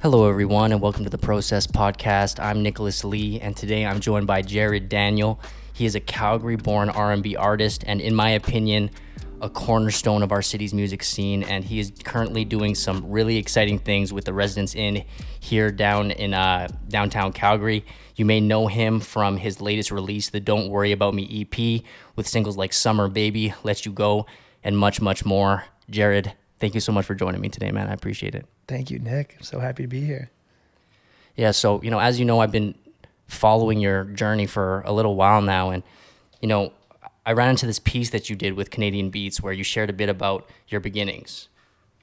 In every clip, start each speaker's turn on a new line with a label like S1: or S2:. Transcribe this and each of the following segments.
S1: Hello, everyone, and welcome to the Process Podcast. I'm Nicholas Lee, and today I'm joined by Jared Daniel. He is a Calgary-born R&B artist, and in my opinion, a cornerstone of our city's music scene. And he is currently doing some really exciting things with the Residence Inn here down in downtown Calgary. You may know him from his latest release, the Don't Worry About Me EP, with singles like Summer Baby, Let You Go, and much, much more. Jared, thank you so much for joining me today, man. I appreciate it.
S2: Thank you, Nick. I'm so happy to be here.
S1: Yeah, so, as you know, I've been following your journey for a little while now. And, I ran into this piece that you did with Canadian Beats where you shared a bit about your beginnings.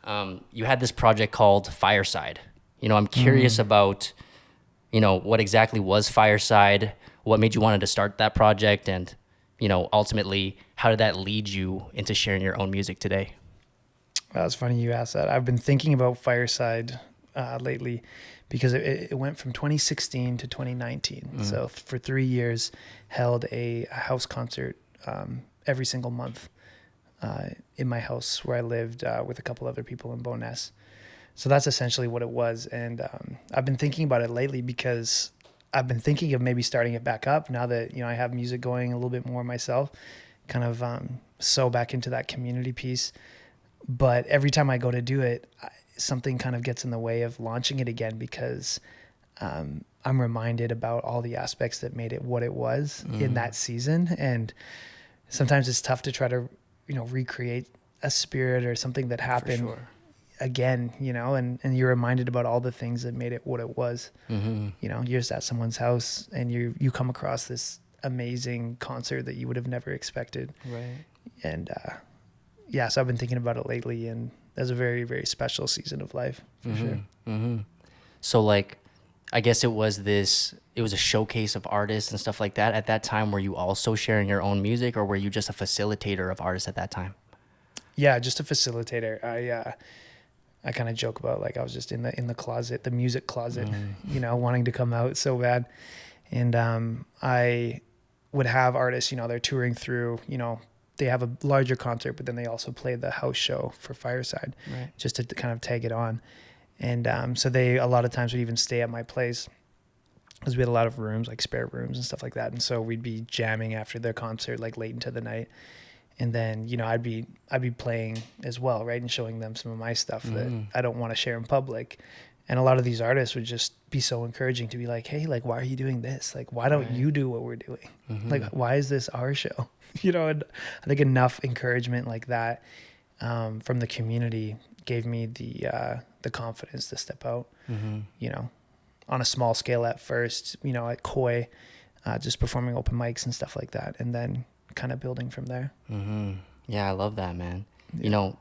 S1: You had this project called Fireside. I'm curious about, what exactly was Fireside, what made you wanted to start that project, and, ultimately, how did that lead you into sharing your own music today?
S2: Well, it's funny you asked that. I've been thinking about Fireside lately because it went from 2016 to 2019. So for 3 years, held a house concert every single month in my house where I lived with a couple other people in Bowness. So that's essentially what it was. And I've been thinking about it lately because I've been thinking of maybe starting it back up now that, I have music going a little bit more myself, kind of sew back into that community piece. But every time I go to do it, something kind of gets in the way of launching it again because I'm reminded about all the aspects that made it what it was in that season. And sometimes it's tough to try to, recreate a spirit or something that happened again, and you're reminded about all the things that made it what it was. You're just at someone's house and you come across this amazing concert that you would have never expected.
S1: Right.
S2: And, so I've been thinking about it lately, and that's a very, very special season of life for sure.
S1: So I guess it was a showcase of artists and stuff like that. At that time, were you also sharing your own music, or were you just a facilitator of artists at that time?
S2: Yeah, just a facilitator. I kind of joke about I was just in the closet, the music closet, wanting to come out so bad. And I would have artists, they're touring through, they have a larger concert, but then they also play the house show for Fireside, right, just to kind of tag it on. And so they, a lot of times, would even stay at my place because we had a lot of rooms, like spare rooms and stuff like that. And so we'd be jamming after their concert, late into the night. And then, I'd be playing as well, right, and showing them some of my stuff that I don't want to share in public. And a lot of these artists would just be so encouraging to be like, hey, why are you doing this? Why don't you do what we're doing? Why is this our show? And I think enough encouragement like that from the community gave me the confidence to step out, on a small scale at first, at Koi, just performing open mics and stuff like that. And then kind of building from there.
S1: Yeah, I love that, man. Yeah.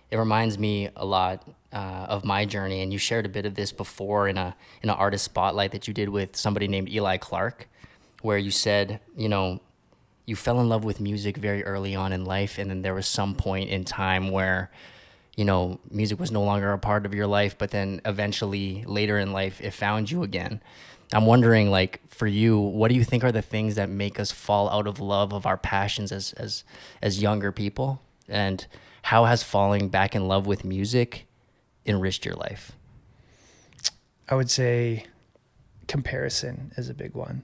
S1: It reminds me a lot of my journey, and you shared a bit of this before in an artist spotlight that you did with somebody named Eli Clark, where you said, you fell in love with music very early on in life, and then there was some point in time where, music was no longer a part of your life, but then eventually later in life, it found you again. I'm wondering, for you, what do you think are the things that make us fall out of love of our passions as younger people? And how has falling back in love with music enriched your life?
S2: I would say comparison is a big one.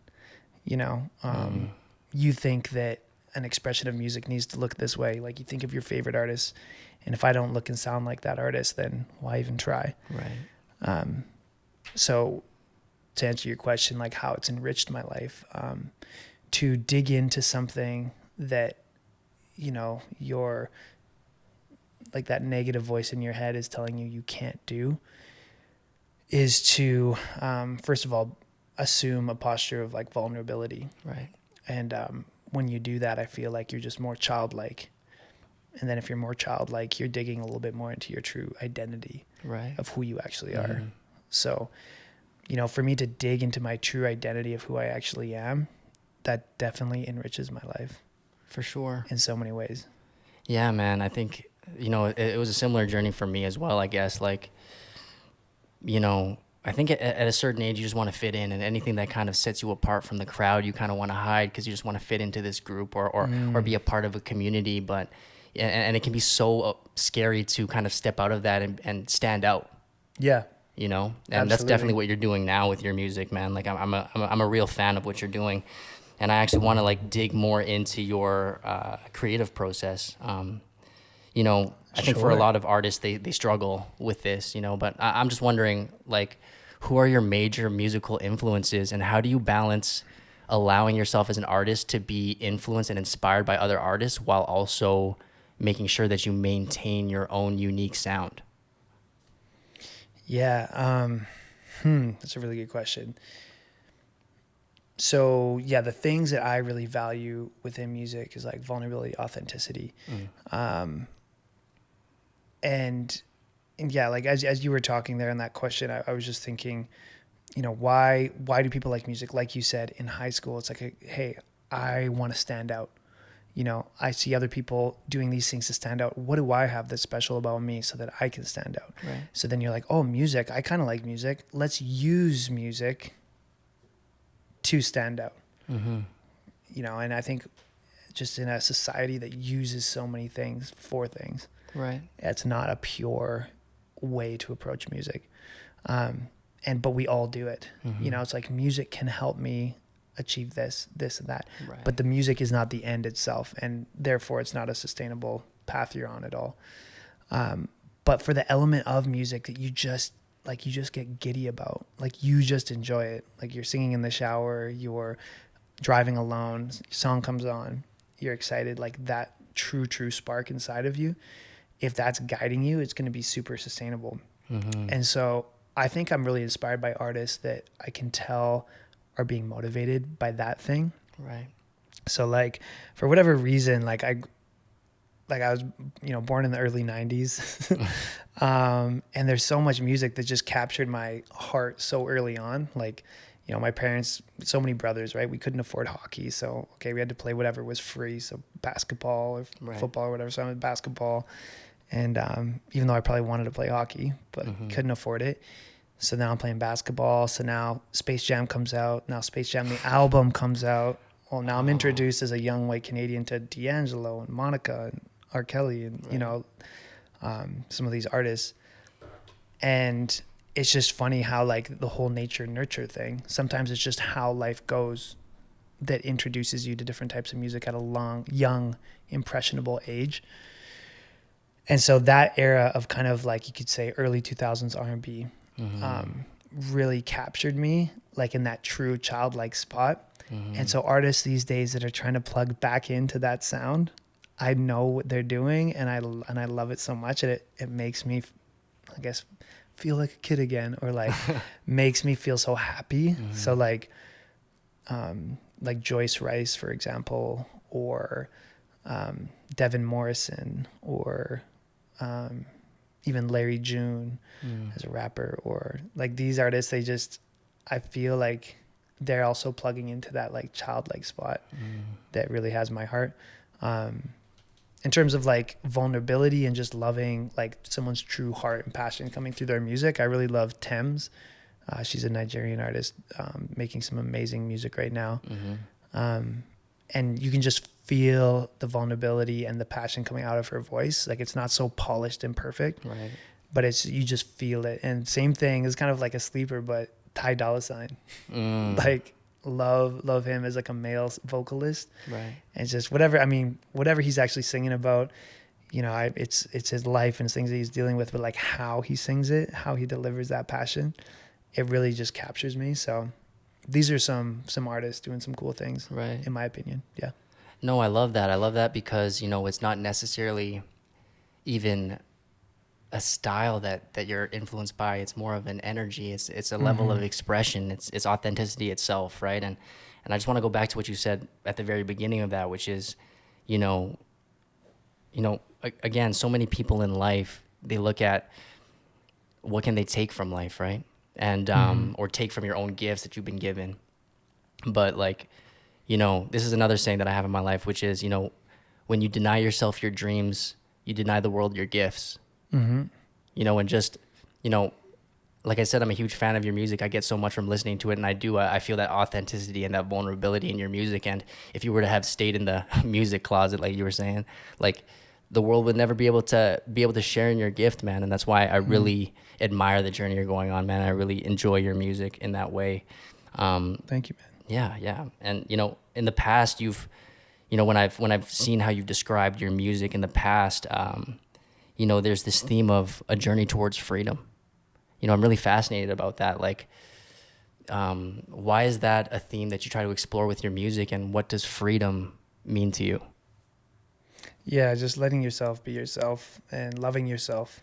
S2: You think that an expression of music needs to look this way. You think of your favorite artist, and if I don't look and sound like that artist, then why even try?
S1: Right.
S2: So to answer your question, how it's enriched my life, to dig into something that, your that negative voice in your head is telling you can't do, is to, first of all, assume a posture of vulnerability.
S1: Right.
S2: And when you do that, I feel like you're just more childlike. And then if you're more childlike, you're digging a little bit more into your true identity,
S1: right,
S2: of who you actually are. So, for me to dig into my true identity of who I actually am, that definitely enriches my life.
S1: For sure.
S2: In so many ways.
S1: Yeah, man. I think, it was a similar journey for me as well, I guess. I think at a certain age, you just want to fit in, and anything that kind of sets you apart from the crowd, you kind of want to hide because you just want to fit into this group or be a part of a community. But, and it can be so scary to kind of step out of that and stand out.
S2: Yeah.
S1: you know, and that's
S2: Absolutely.
S1: definitely what you're doing now with your music, man. Like I'm a real fan of what you're doing, and I actually want to like dig more into your creative process. You know, I think for a
S2: Sure.
S1: lot of artists, they struggle with this, you know, but I'm just wondering, like, who are your major musical influences, and how do you balance allowing yourself as an artist to be influenced and inspired by other artists while also making sure that you maintain your own unique sound?
S2: Yeah. That's a really good question. So yeah, the things that I really value within music is like vulnerability, authenticity. And yeah, like as you were talking there in that question, I was just thinking, you know, why do people like music? Like you said, in high school, it's like, hey, I want to stand out. You know, I see other people doing these things to stand out. What do I have that's special about me so that I can stand out?
S1: Right.
S2: So then you're like, oh, music. I kind of like music. Let's use music to stand out.
S1: Mm-hmm.
S2: You know, and I think just in a society that uses so many things for things,
S1: Right.
S2: it's not a pure way to approach music. But we all do it.
S1: Mm-hmm.
S2: You know, it's like music can help me achieve this, and that.
S1: Right.
S2: But the music is not the end itself, and therefore it's not a sustainable path you're on at all. But for the element of music that you just get giddy about, like you just enjoy it, like you're singing in the shower, you're driving alone, song comes on, you're excited, like that true spark inside of you, if that's guiding you, it's going to be super sustainable.
S1: Mm-hmm.
S2: And so I think I'm really inspired by artists that I can tell are being motivated by that thing.
S1: Right.
S2: So like for whatever reason, like I was, you know, born in the early 90s. And there's so much music that just captured my heart so early on. Like, you know, my parents, so many brothers, right? We couldn't afford hockey. So, okay, we had to play whatever was free. So basketball or
S1: Right.
S2: football or whatever. So I went basketball. And even though I probably wanted to play hockey, but couldn't afford it. So now I'm playing basketball. So now Space Jam comes out. Now Space Jam, the album comes out. Well, now I'm introduced as a young white Canadian to D'Angelo and Monica and R. Kelly and, you know, some of these artists. And it's just funny how like the whole nature nurture thing, sometimes it's just how life goes that introduces you to different types of music at a young, impressionable age. And so that era of kind of like, you could say early 2000s R&B really captured me, like in that true childlike spot. And so artists these days that are trying to plug back into that sound, I know what they're doing, and I love it so much. And it makes me, I guess, feel like a kid again, or like makes me feel so happy. So like Joyce Rice, for example, or Devin Morrison, or even Larry June as a rapper, or like these artists, I feel like they're also plugging into that like childlike spot that really has my heart. In terms of like vulnerability and just loving like someone's true heart and passion coming through their music, I really love Thames. She's a Nigerian artist making some amazing music right now. And you can just feel the vulnerability and the passion coming out of her voice. Like it's not so polished and perfect,
S1: Right.
S2: but you just feel it. And same thing is kind of like a sleeper, but Ty Dolla $ign. Like love him as like a male vocalist.
S1: Right.
S2: And just whatever he's actually singing about, you know, it's his life and things that he's dealing with, but like how he sings it, how he delivers that passion, it really just captures me. So these are some artists doing some cool things,
S1: Right.
S2: in my opinion. Yeah.
S1: No, I love that. I love that because, you know, it's not necessarily even a style that you're influenced by. It's more of an energy. It's a level of expression. It's authenticity itself, right? And I just want to go back to what you said at the very beginning of that, which is, you know, again, so many people in life, they look at what can they take from life, right? And or take from your own gifts that you've been given. But like, you know, this is another saying that I have in my life, which is, you know, when you deny yourself your dreams, you deny the world your gifts. You know, and just, you know, like I said, I'm a huge fan of your music. I get so much from listening to it, and I feel that authenticity and that vulnerability in your music. And if you were to have stayed in the music closet, like you were saying, like the world would never be able to share in your gift, man. And that's why I really admire the journey you're going on, man. I really enjoy your music in that way.
S2: Thank you, man.
S1: Yeah. And in the past, when I've seen how you've described your music in the past, there's this theme of a journey towards freedom. I'm really fascinated about that. Like, why is that a theme that you try to explore with your music, and what does freedom mean to you?
S2: Yeah, just letting yourself be yourself and loving yourself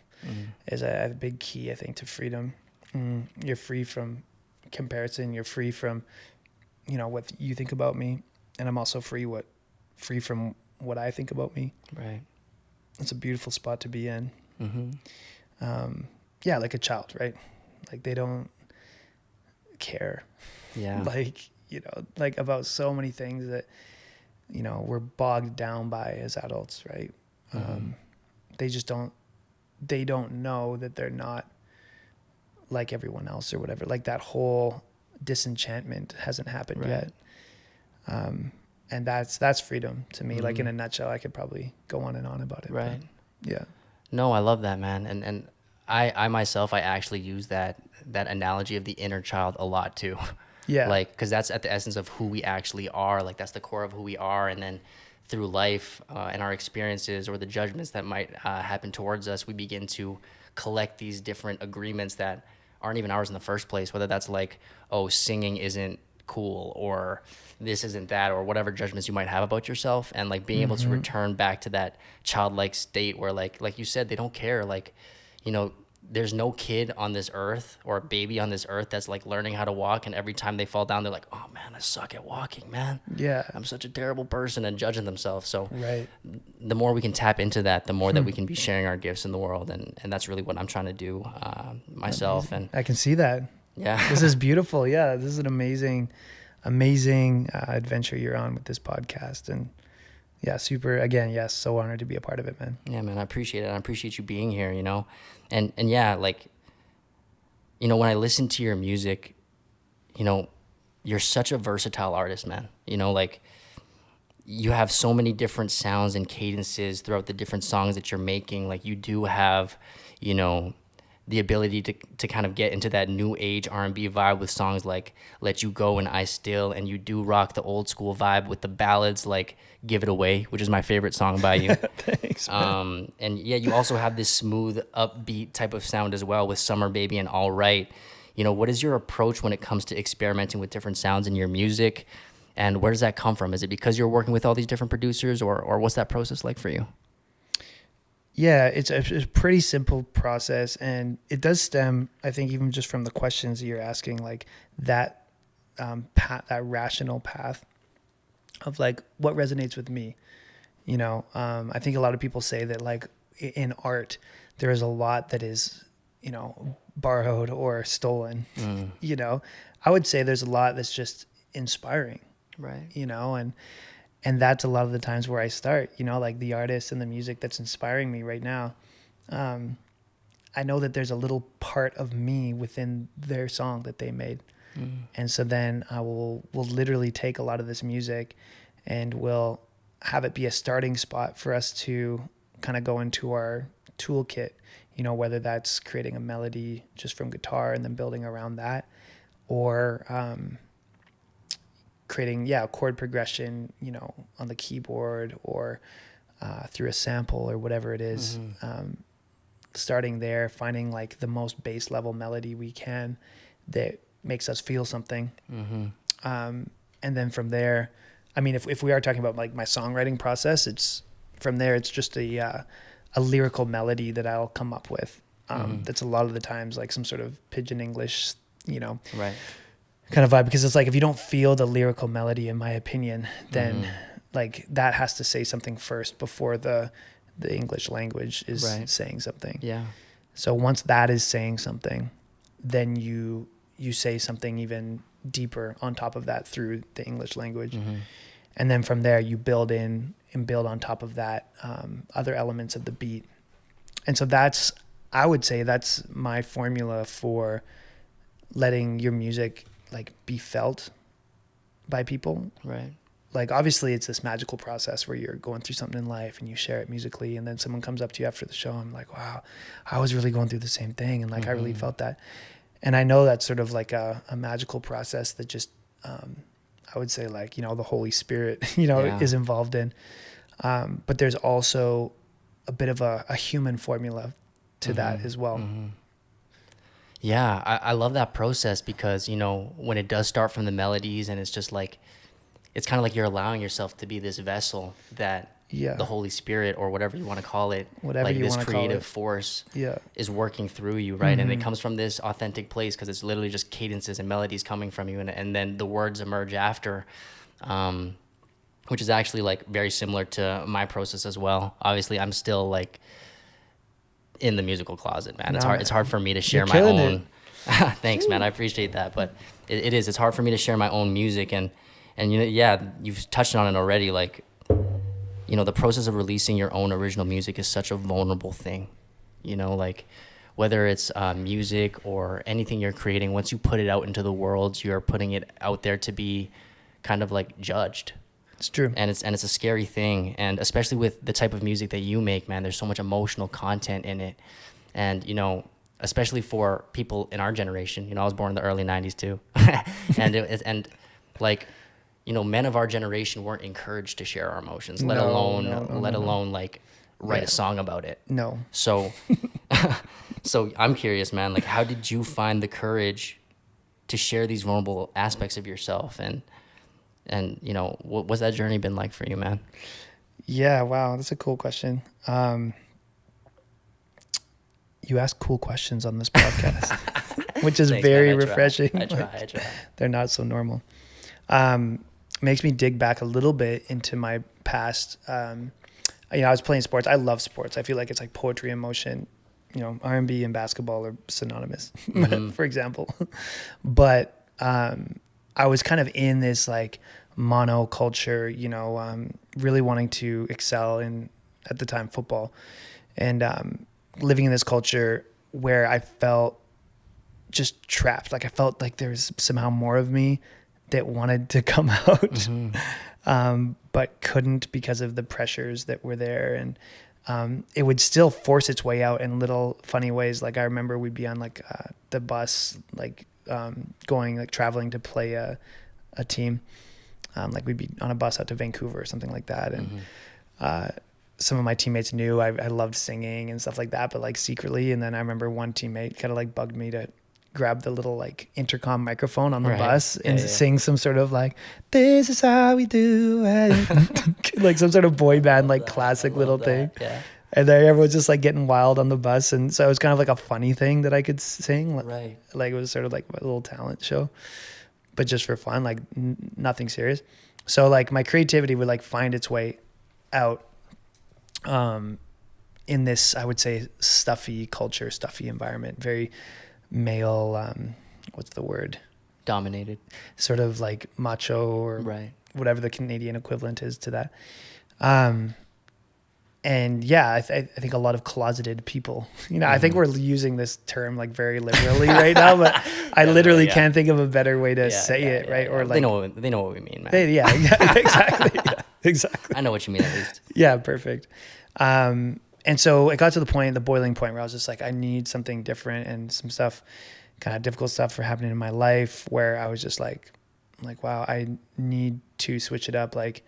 S2: is a big key, I think, to freedom. You're free from comparison. You're free from, what you think about me, and I'm also free from what I think about me.
S1: Right.
S2: It's a beautiful spot to be in.
S1: Mm-hmm.
S2: Yeah, like a child, right? Like they don't care.
S1: Yeah.
S2: Like about so many things that, we're bogged down by as adults, right? They don't know that they're not like everyone else or whatever. Like that whole disenchantment hasn't happened yet. And that's freedom to me. Like in a nutshell, I could probably go on and on about it.
S1: Right.
S2: Yeah.
S1: No, I love that, man. And I myself, I actually use that analogy of the inner child a lot too.
S2: Yeah.
S1: Like, because that's at the essence of who we actually are. Like, that's the core of who we are. And then through life and our experiences or the judgments that might happen towards us, we begin to collect these different agreements that aren't even ours in the first place. Whether that's like, oh, singing isn't cool, or this isn't that, or whatever judgments you might have about yourself. And like being able to return back to that childlike state where like you said, they don't care. Like, there's no kid on this earth or a baby on this earth that's like learning how to walk, and every time they fall down, they're like, oh man, I suck at walking, man.
S2: Yeah.
S1: I'm such a terrible person, and judging themselves. So
S2: Right.
S1: the more we can tap into that, the more that we can be sharing our gifts in the world. And that's really what I'm trying to do myself. And
S2: I can see that.
S1: yeah,
S2: This is beautiful. Yeah. This is an amazing adventure you're on with this podcast. And yeah, super, again, yes, so honored to be a part of it, man.
S1: yeah, man, I appreciate it. I appreciate you being here, and yeah, like, when I listen to your music, you're such a versatile artist, man. Like, you have so many different sounds and cadences throughout the different songs that you're making. Like, you do have, the ability to kind of get into that new age R&B vibe with songs like Let You Go and I Still, and you do rock the old school vibe with the ballads like Give It Away, which is my favorite song by you.
S2: Thanks, man.
S1: And yeah, you also have this smooth, upbeat type of sound as well with Summer Baby and All Right. What is your approach when it comes to experimenting with different sounds in your music? And where does that come from? Is it because you're working with all these different producers, or what's that process like for you?
S2: Yeah, it's a pretty simple process, and it does stem, I think, even just from the questions you're asking, like that that rational path of like what resonates with me. I think a lot of people say that like in art, there is a lot that is, borrowed or stolen. I would say there's a lot that's just inspiring,
S1: Right.
S2: And that's a lot of the times where I start, like the artist and the music that's inspiring me right now. I know that there's a little part of me within their song that they made. And so then I will literally take a lot of this music and we'll have it be a starting spot for us to kind of go into our toolkit, whether that's creating a melody just from guitar and then building around that, or creating a chord progression on the keyboard, or through a sample or whatever it is. Starting there, finding like the most base level melody we can that makes us feel something. And then from there, I mean, if we are talking about like my songwriting process, it's just a lyrical melody that I'll come up with. That's a lot of the times like some sort of pidgin English,
S1: Right.
S2: kind of vibe, because it's like if you don't feel the lyrical melody, in my opinion, then like that has to say something first before the English language is saying something.
S1: Yeah.
S2: So once that is saying something, then you say something even deeper on top of that through the English language. And then from there you build in and build on top of that other elements of the beat. And so I would say that's my formula for letting your music like be felt by people.
S1: Right.
S2: like, obviously it's this magical process where you're going through something in life and you share it musically, and then someone comes up to you after the show. I'm like, wow, I was really going through the same thing. And like, I really felt that. And I know that's sort of like a magical process that just, I would say, like, you know, the Holy Spirit, you know, is involved in. But there's also a bit of a human formula to that as well.
S1: Yeah, I love that process because, you know, when it does start from the melodies and it's just like, it's kind of like you're allowing yourself to be this vessel that the Holy Spirit, or whatever you want to call it,
S2: whatever
S1: like
S2: you
S1: this
S2: want to call
S1: creative
S2: it,
S1: force is working through you, right? And it comes from this authentic place because it's literally just cadences and melodies coming from you, and then the words emerge after, which is actually like very similar to my process as well. Obviously, I'm still like in the musical closet, man. It's hard for me to share my own. Thanks, man. I appreciate that, but it's hard for me to share my own music, and you know, yeah, you've touched on it already, like, you know, the process of releasing your own original music is such a vulnerable thing, you know, like whether it's music or anything you're creating, once you put it out into the world, you're putting it out there to be kind of like judged.
S2: It's true.
S1: And it's a scary thing. And especially with the type of music that you make, man, there's so much emotional content in it. And, you know, especially for people in our generation, you know, I was born in the early 90s too. and like, you know, men of our generation weren't encouraged to share our emotions, let alone like write a song about it.
S2: No.
S1: So, so I'm curious, man, like, how did you find the courage to share these vulnerable aspects of yourself? And you know, what's that journey been like for you, man?
S2: Yeah. Wow. That's a cool question. You ask cool questions on this podcast, which is very refreshing.
S1: I try.
S2: They're not so normal. Makes me dig back a little bit into my past. You know, I was playing sports. I love sports. I feel like it's like poetry in motion. You know, R&B and basketball are synonymous, for example. But I was kind of in this like monoculture, you know, really wanting to excel in, at the time, football, and living in this culture where I felt just trapped. Like I felt like there was somehow more of me that wanted to come out, but couldn't because of the pressures that were there. And it would still force its way out in little funny ways. Like I remember we'd be on like the bus, like going, like traveling to play a team. Like we'd be on a bus out to Vancouver or something like that. And some of my teammates knew I loved singing and stuff like that, but like secretly. And then I remember one teammate kind of like bugged me to grab the little like intercom microphone on the bus and sing some sort of like, "This is how we do it," like some sort of boy band, like classic little thing. Yeah. And then everyone's just like getting wild on the bus. And so it was kind of like a funny thing that I could sing. Right. Like it was sort of like a little talent show, but just for fun, like nothing serious. So like my creativity would like find its way out in this, I would say, stuffy culture, stuffy environment, very male, what's the word?
S1: Dominated. Sort
S2: of like macho or whatever the Canadian equivalent is to that. And yeah, I think a lot of closeted people, you know, I think we're using this term like very liberally right now, but I literally can't think of a better way to say it, right? Or like,
S1: they know what we mean, man.
S2: Exactly. Yeah, exactly.
S1: I know what you mean, at least.
S2: Yeah, perfect. And so it got to the boiling point where I was just like, I need something different, and some stuff, kind of difficult stuff happening in my life where I was just like, wow, I need to switch it up. Like,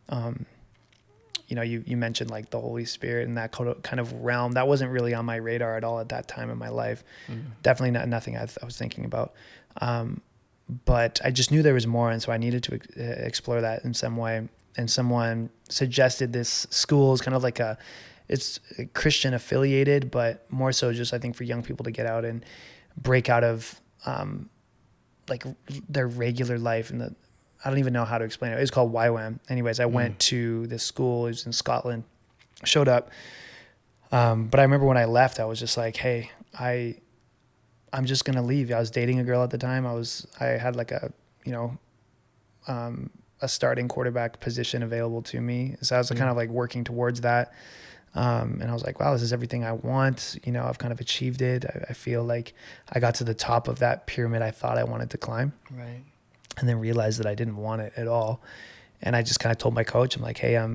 S2: you know, you mentioned like the Holy Spirit and that kind of realm that wasn't really on my radar at all at that time in my life. Definitely nothing I was thinking about. But I just knew there was more. And so I needed to explore that in some way. And someone suggested this school is kind of like it's Christian affiliated, but more so just, I think, for young people to get out and break out of like their regular life. And I don't even know how to explain it. It was called YWAM. Anyways, I went to this school. It was in Scotland. Showed up. But I remember when I left, I was just like, hey, I'm just going to leave. I was dating a girl at the time. I had like a, you know, a starting quarterback position available to me. So I was kind of like working towards that. And I was like, wow, this is everything I want. You know, I've kind of achieved it. I feel like I got to the top of that pyramid I thought I wanted to climb. Right. And then realized that I didn't want it at all. And I just kind of told my coach, I'm like, hey, I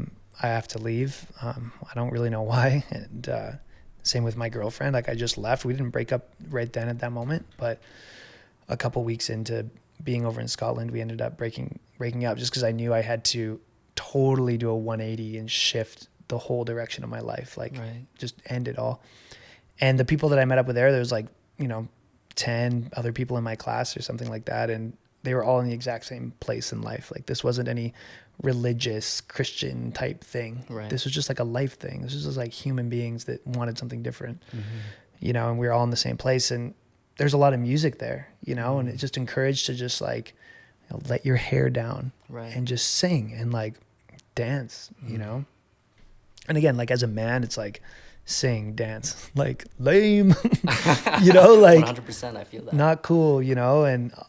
S2: have to leave. I don't really know why. And same with my girlfriend. Like, I just left. We didn't break up right then at that moment, but a couple weeks into being over in Scotland, we ended up breaking up, just because I knew I had to totally do a 180 and shift the whole direction of my life, like just end it all. And the people that I met up with there was like, 10 other people in my class or something like that, and they were all in the exact same place in life. Like, this wasn't any religious Christian type thing. This was just like a life thing. This was just like human beings that wanted something different, and we were all in the same place. And there's a lot of music there, and it just encouraged to just like, let your hair down and just sing and like dance, And again, like, as a man, it's like sing, dance, like lame, like
S1: 100%. I feel that.
S2: Not cool,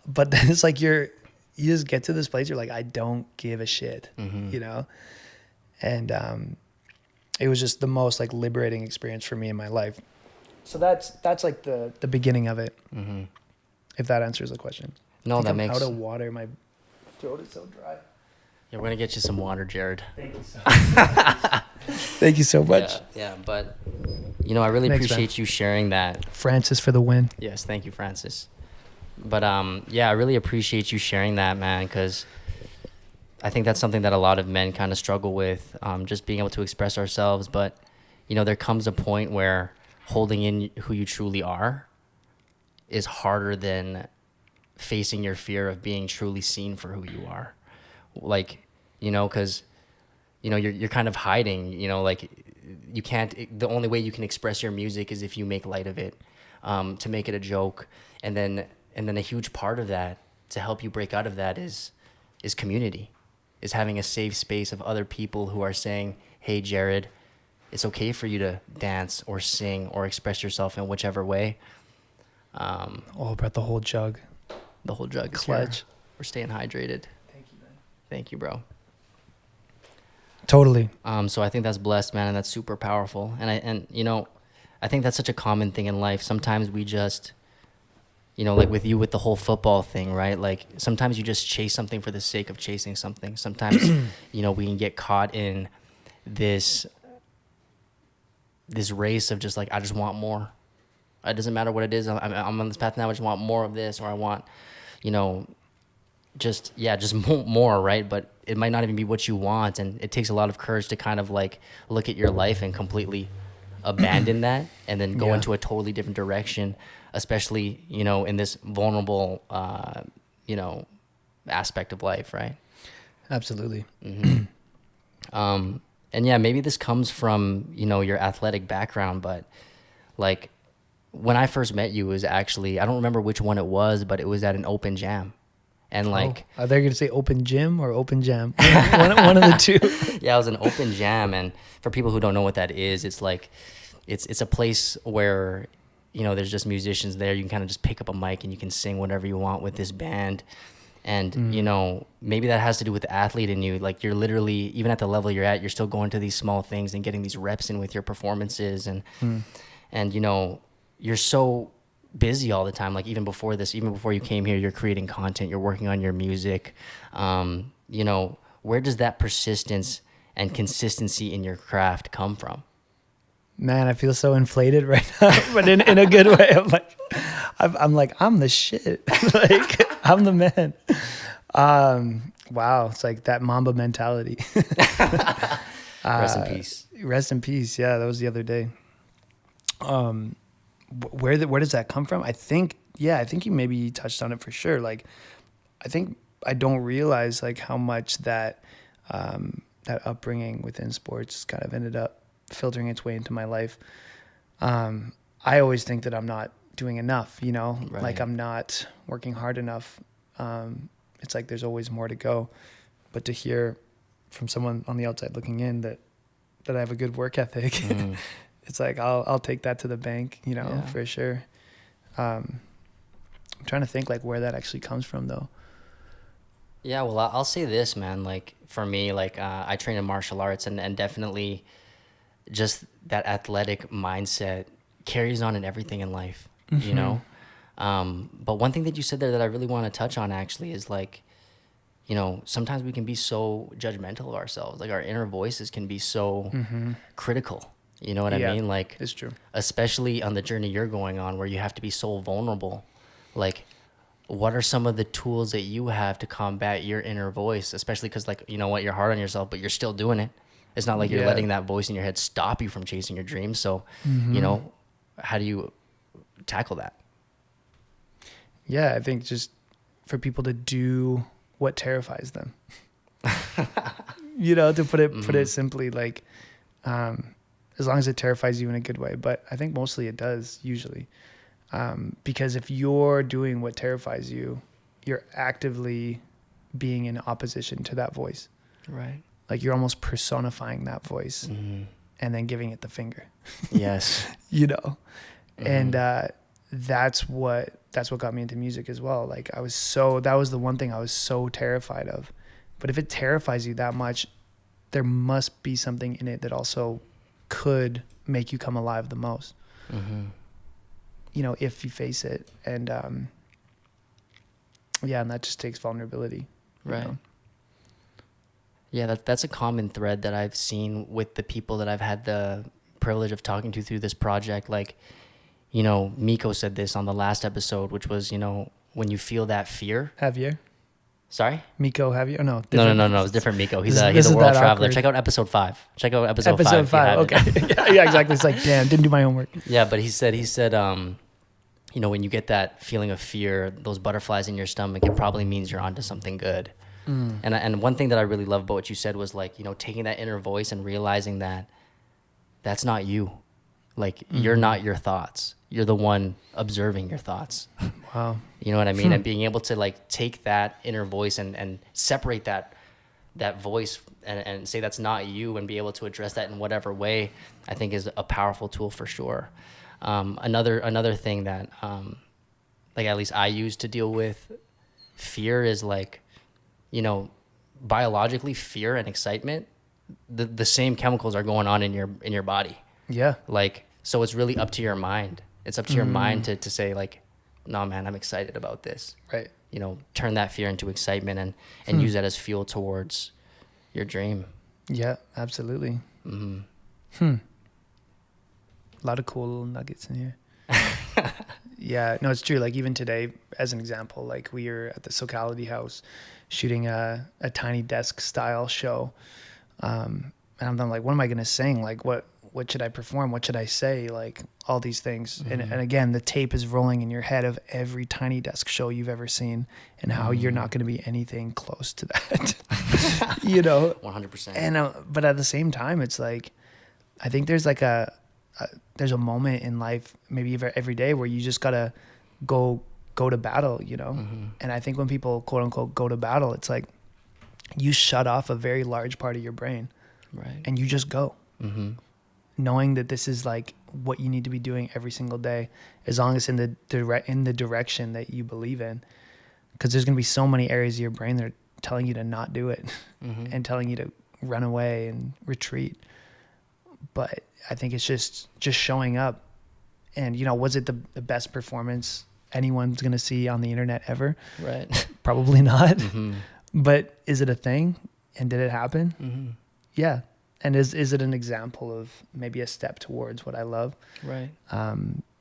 S2: but then it's like you just get to this place, you're like, I don't give a shit, and it was just the most like liberating experience for me in my life. So that's like the beginning of it. If that answers the question.
S1: No, that
S2: I'm
S1: makes.
S2: out of water. My throat is so dry.
S1: Yeah, we're gonna get you some water, Jared.
S2: Thank you so much. Thank you so much.
S1: Yeah, but I really appreciate you sharing that.
S2: Francis for the win.
S1: Yes, thank you, Francis. But I really appreciate you sharing that, man, because I think that's something that a lot of men kind of struggle with, just being able to express ourselves. But there comes a point where holding in who you truly are is harder than facing your fear of being truly seen for who you are. Like, because you're kind of hiding, like, you can't, the only way you can express your music is if you make light of it, to make it a joke. And then a huge part of that, to help you break out of that, is community, is having a safe space of other people who are saying, hey, Jared, it's okay for you to dance or sing or express yourself in whichever way.
S2: Brought the whole jug.
S1: The whole jug.
S2: Clutch.
S1: We're staying hydrated.
S2: Thank you, man.
S1: Thank you, bro.
S2: Totally.
S1: So I think that's blessed, man, and that's super powerful. And I think that's such a common thing in life. Sometimes we just, like with you with the whole football thing, right? Like, sometimes you just chase something for the sake of chasing something. Sometimes, we can get caught in this race of just like, I just want more. It doesn't matter what it is. I'm on this path now. I just want more of this, or I want, just more, right? But it might not even be what you want, and it takes a lot of courage to kind of like look at your life and completely abandon that, and then go into a totally different direction, especially in this vulnerable aspect of life, right?
S2: Absolutely.
S1: And maybe this comes from your athletic background, but like, when I first met you, it was actually, I don't remember which one it was, but it was at an open jam. And like,
S2: are they going to say open gym or open jam? one of the two.
S1: Yeah, it was an open jam. And for people who don't know what that is, it's like, it's a place where, there's just musicians there. You can kind of just pick up a mic and you can sing whatever you want with this band. And, maybe that has to do with the athlete in you. Like, you're literally, even at the level you're at, you're still going to these small things and getting these reps in with your performances. And you're so busy all the time. Like, even before you came here, you're creating content, you're working on your music. Where does that persistence and consistency in your craft come from?
S2: Man, I feel so inflated right now, but in a good way. I'm like, I'm the shit. Like, I'm the man. Wow. It's like that Mamba mentality.
S1: Rest in peace.
S2: Rest in peace. Yeah. That was the other day. Where does that come from? I think you maybe touched on it for sure. Like, I think I don't realize like how much that upbringing within sports kind of ended up filtering its way into my life. I always think that I'm not doing enough,
S1: Right.
S2: Like, I'm not working hard enough. It's like there's always more to go. But to hear from someone on the outside looking in that I have a good work ethic, it's like I'll take that to the bank, for sure. I'm trying to think like where that actually comes from though.
S1: Yeah, well, I'll say this, man. Like, for me, like, I train in martial arts, and definitely just that athletic mindset carries on in everything in life, But one thing that you said there that I really want to touch on actually is like, you know, sometimes we can be so judgmental of ourselves. Like our inner voices can be so critical. You know what I mean? Like,
S2: it's true.
S1: especially on the journey you're going on where you have to be so vulnerable. Like, what are some of the tools that you have to combat your inner voice? Especially because, like, you know what, you're hard on yourself, but you're still doing it. It's not like you're letting that voice in your head stop you from chasing your dreams. So, you know, how do you tackle that?
S2: Yeah, I think just for people to do what terrifies them. You know, to put it simply, like, as long as it terrifies you in a good way. But I think mostly it does, usually. Because if you're doing what terrifies you, you're actively being in opposition to that voice.
S1: Right.
S2: Like you're almost personifying that voice and then giving it the finger.
S1: Yes.
S2: You know? And that's what got me into music as well. Like that was the one thing I was so terrified of. But if it terrifies you that much, there must be something in it that also could make you come alive the most. You know, if you face it. And and that just takes vulnerability.
S1: Right.
S2: You know?
S1: Yeah, that's a common thread that I've seen with the people that I've had the privilege of talking to through this project. Like, you know, Miko said this on the last episode, which was, you know, when you feel that fear.
S2: Javier?
S1: Sorry?
S2: Miko Javier? Oh, no.
S1: No. It's different Miko. He's a
S2: This is
S1: world
S2: that
S1: traveler.
S2: awkward.
S1: Check out episode 5. Check out episode 5.
S2: Episode 5. Okay. Yeah, exactly. It's like, damn, didn't do my homework.
S1: Yeah, but he said, you know, when you get that feeling of fear, those butterflies in your stomach, it probably means you're onto something good. And one thing that I really love about what you said was like, you know, taking that inner voice and realizing that that's not you. Like you're not your thoughts. You're the one observing your thoughts.
S2: Wow.
S1: You know what I mean? And being able to like take that inner voice and separate that voice and say that's not you and be able to address that in whatever way, I think is a powerful tool for sure. Another thing that like at least I use to deal with fear is like, you know, biologically fear and excitement, the same chemicals are going on in your body.
S2: Yeah.
S1: Like, so it's really up to your mind. It's up to your mind to say like, no, man, I'm excited about this.
S2: Right.
S1: You know, turn that fear into excitement and use that as fuel towards your dream.
S2: Yeah, absolutely. A lot of cool little nuggets in here. Yeah, no, it's true. Like even today, as an example, like we were at the Socality House shooting a tiny desk style show. And I'm like, what am I going to sing? Like what should I perform? What should I say? Like all these things. And again, the tape is rolling in your head of every tiny desk show you've ever seen and how you're not going to be anything close to that, you know?
S1: 100%.
S2: And, but at the same time, it's like, I think there's like there's a moment in life, maybe even every day, where you just gotta go to battle, you know? And I think when people quote unquote go to battle, it's like you shut off a very large part of your brain,
S1: right?
S2: And you just go, knowing that this is like what you need to be doing every single day, as long as in the direction that you believe in. Because there's gonna be so many areas of your brain that are telling you to not do it and telling you to run away and retreat. But I think it's just showing up. And, you know, was it the best performance anyone's going to see on the internet ever?
S1: Right.
S2: Probably not. But is it a thing? And did it happen? Yeah. And is it an example of maybe a step towards what I love?
S1: Right.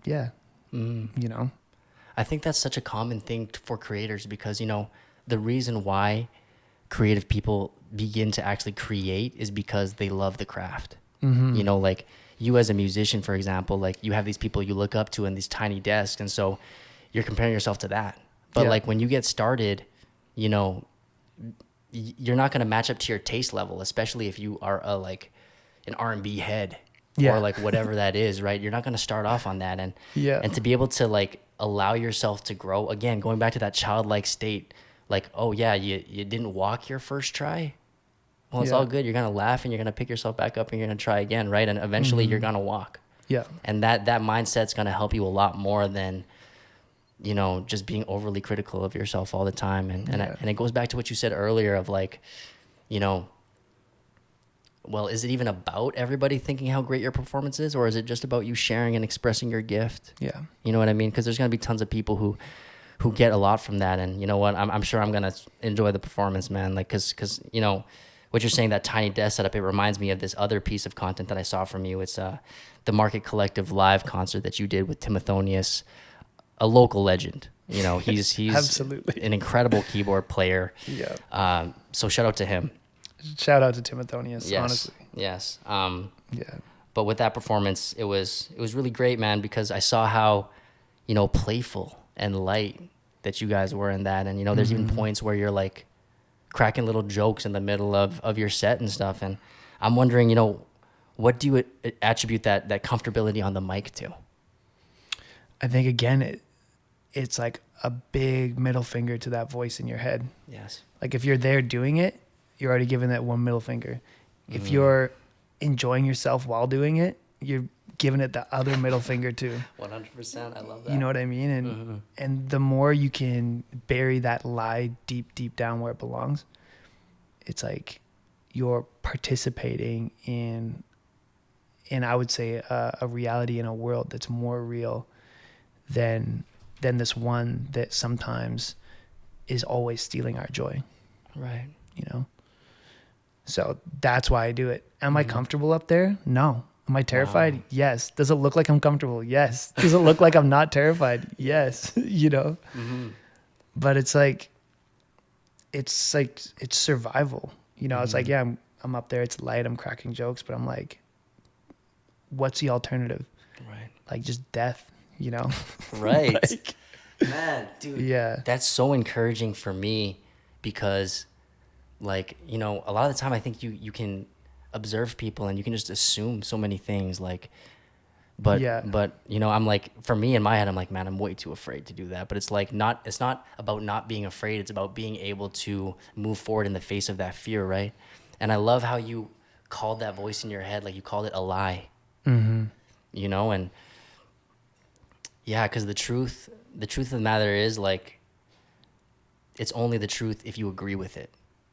S2: Yeah. You know?
S1: I think that's such a common thing for creators because, you know, the reason why creative people begin to actually create is because they love the craft. You know, like you as a musician, for example, like you have these people you look up to in these tiny desks. And so you're comparing yourself to that. But like when you get started, you know, you're not going to match up to your taste level, especially if you are like an R&B head or like whatever that is, right? You're not going to start off on that. And to be able to like allow yourself to grow, again, going back to that childlike state, like, oh yeah, you didn't walk your first try. Well, it's all good. You're going to laugh and you're going to pick yourself back up and you're going to try again, right? And eventually you're going to walk. Yeah. And that mindset's going to help you a lot more than, you know, just being overly critical of yourself all the time. And it goes back to what you said earlier of like, you know, well, is it even about everybody thinking how great your performance is, or is it just about you sharing and expressing your gift? Yeah. You know what I mean? Because there's going to be tons of people who who get a lot from that. And you know what, I'm sure I'm gonna enjoy the performance, man. Like, cause you know what you're saying, that tiny desk setup, it reminds me of this other piece of content that I saw from you. It's the Market Collective live concert that you did with Timothonius, a local legend. You know, he's
S2: Absolutely
S1: an incredible keyboard player.
S2: Yeah.
S1: So shout out to him.
S2: Shout out to Timothonius,
S1: Yes.
S2: honestly.
S1: Yes.
S2: Yeah.
S1: But with that performance, it was really great, man, because I saw how, you know, playful and light that you guys were in that. And, you know, there's even points where you're like cracking little jokes in the middle of your set and stuff. And I'm wondering, you know, what do you attribute that comfortability on the mic to?
S2: I think, again, it's like a big middle finger to that voice in your head.
S1: Yes.
S2: Like if you're there doing it, you're already giving that one middle finger. If you're enjoying yourself while doing it, you're giving it the other middle finger too.
S1: 100%. I love that.
S2: You know what I mean? And and the more you can bury that lie deep down where it belongs, it's like you're participating in I would say a reality in a world that's more real than this one that sometimes is always stealing our joy.
S1: Right.
S2: You know? So that's why I do it. Am I comfortable up there? No. Am I terrified?
S1: Wow.
S2: Yes. Does it look like I'm comfortable? Yes. Does it look like I'm not terrified? Yes. You know? But it's like it's survival. You know, it's like, yeah, I'm up there, it's light, I'm cracking jokes, but I'm like, what's the alternative?
S1: Right.
S2: Like just death, you know?
S1: Right.
S2: Like,
S1: man, dude.
S2: yeah.
S1: That's so encouraging for me because, like, you know, a lot of the time I think you can observe people and you can just assume so many things, like, but you know, I'm like, for me in my head, I'm like, man, I'm way too afraid to do that. But it's like it's not about not being afraid. It's about being able to move forward in the face of that fear, right? And I love how you called that voice in your head, like you called it a lie, you know? And yeah, because the truth of the matter is, like, it's only the truth if you agree with it.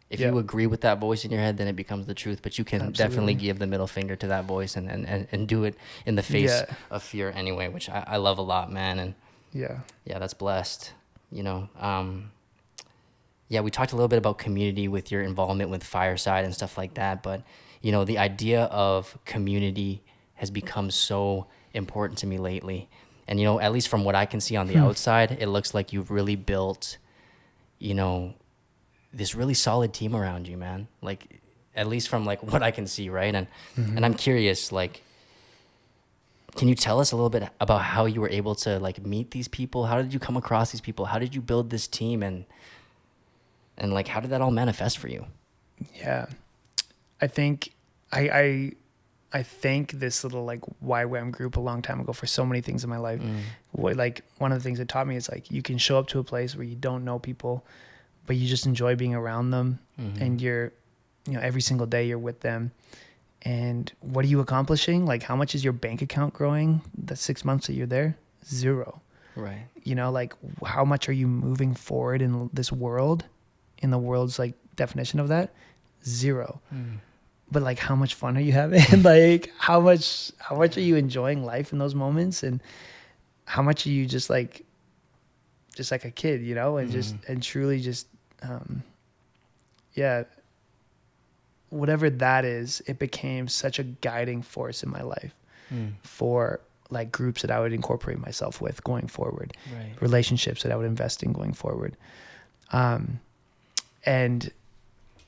S1: If you agree with that voice in your head, then it becomes the truth. But you can definitely give the middle finger to that voice and do it in the face of fear anyway, which I love a lot, man. And yeah, that's blessed, you know. Yeah, we talked a little bit about community with your involvement with Fireside and stuff like that. But, you know, the idea of community has become so important to me lately. And, you know, at least from what I can see on the outside, it looks like you've really built, you know, this really solid team around you, man. Like, at least from like what I can see, right? And and I'm curious, like, can you tell us a little bit about how you were able to like meet these people? How did you come across these people? How did you build this team? And like, how did that all manifest for you?
S2: Yeah, I think I thank this little like YWAM group a long time ago for so many things in my life. Like one of the things it taught me is like you can show up to a place where you don't know people, but you just enjoy being around them, and you're, you know, every single day you're with them. And what are you accomplishing? Like, how much is your bank account growing the 6 months that you're there? Zero.
S1: Right.
S2: You know, like how much are you moving forward in this world, in the world's like definition of that? Zero. But like, how much fun are you having? Like, how much are you enjoying life in those moments? And how much are you just like a kid, you know, and just, and truly just, whatever that is, it became such a guiding force in my life for like groups that I would incorporate myself with going forward, relationships that I would invest in going forward. And,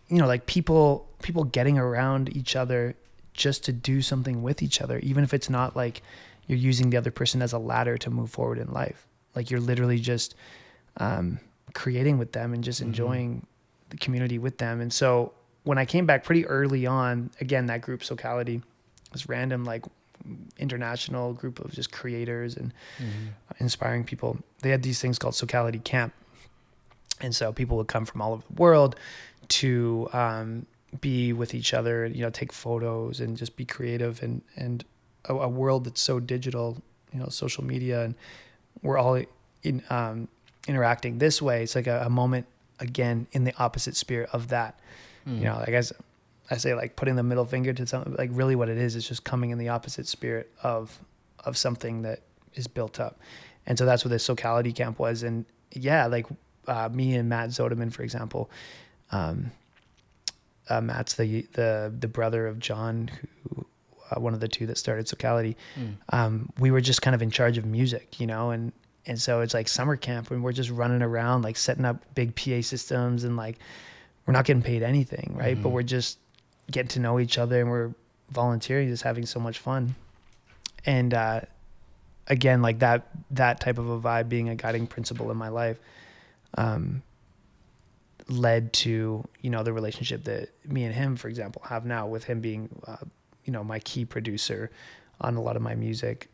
S2: you know, like people getting around each other just to do something with each other, even if it's not like you're using the other person as a ladder to move forward in life. Like you're literally just creating with them and just enjoying the community with them. And so when I came back pretty early on, again, that group Socality, this random like international group of just creators and inspiring people. They had these things called Socality Camp. And so people would come from all over the world to be with each other, you know, take photos and just be creative and a world that's so digital, you know, social media, and we're all interacting this way. It's like a moment, again, in the opposite spirit of that. You know, like as I say, like putting the middle finger to something, like really what it is just coming in the opposite spirit of something that is built up. And so that's what this Socality Camp was. And yeah, like me and Matt Zodeman, for example, Matt's the brother of John, who one of the two that started Socality. We were just kind of in charge of music, you know, and so it's like summer camp when we're just running around, like setting up big PA systems, and like we're not getting paid anything, right? But we're just getting to know each other, and we're volunteering, just having so much fun. And again, like that type of a vibe being a guiding principle in my life led to, you know, the relationship that me and him, for example, have now, with him being you know, my key producer on a lot of my music,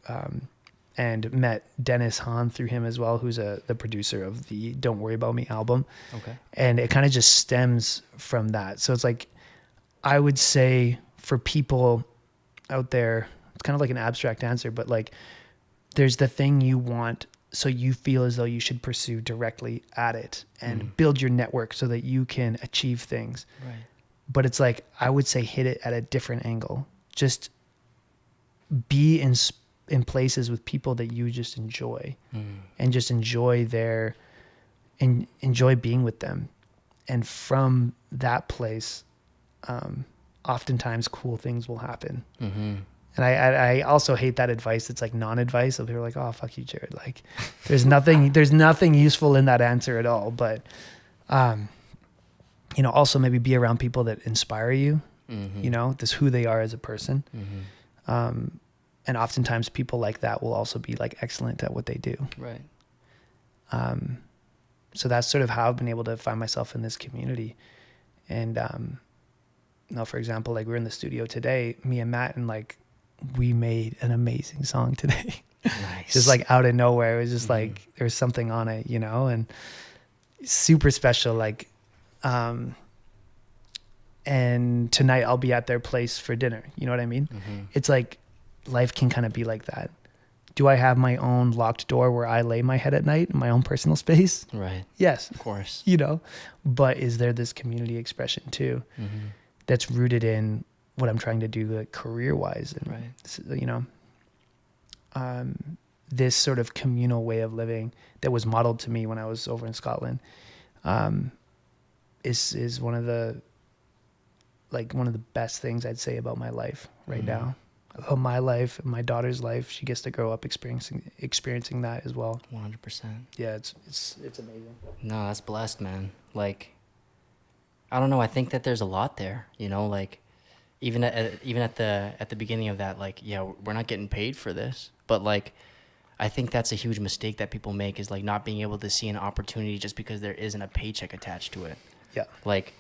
S2: and met Dennis Hahn through him as well, who's the producer of the Don't Worry About Me album.
S1: Okay.
S2: And it kind of just stems from that. So it's like, I would say for people out there, it's kind of like an abstract answer, but like there's the thing you want, so you feel as though you should pursue directly at it and build your network so that you can achieve things.
S1: Right.
S2: But it's like, I would say hit it at a different angle. Just be in places with people that you just enjoy, and just enjoy enjoy being with them. And from that place, oftentimes cool things will happen. And I also hate that advice. It's like non-advice. So people are like, oh, fuck you, Jared. Like there's nothing useful in that answer at all. But, you know, also maybe be around people that inspire you, you know, this who they are as a person. And oftentimes people like that will also be like excellent at what they do.
S1: Right.
S2: So that's sort of how I've been able to find myself in this community. And, you know, for example, like we're in the studio today, me and Matt, and like we made an amazing song today.
S1: Nice.
S2: Just like out of nowhere. It was just like, there was something on it, you know, and super special. Like, and tonight I'll be at their place for dinner. You know what I mean? It's like life can kind of be like that. Do I have my own locked door where I lay my head at night in my own personal space?
S1: Right.
S2: Yes.
S1: Of course.
S2: You know, but is there this community expression too, that's rooted in what I'm trying to do, like career wise, and
S1: right.
S2: you know, this sort of communal way of living that was modeled to me when I was over in Scotland, is one of the best things I'd say about my life right now, about my life and my daughter's life. She gets to grow up experiencing that as well.
S1: 100%.
S2: Yeah, it's amazing.
S1: No, that's blessed, man. Like, I don't know. I think that there's a lot there, you know, like even at the beginning of that, like, yeah, we're not getting paid for this, but like, I think that's a huge mistake that people make, is like not being able to see an opportunity just because there isn't a paycheck attached to it.
S2: Yeah.
S1: Like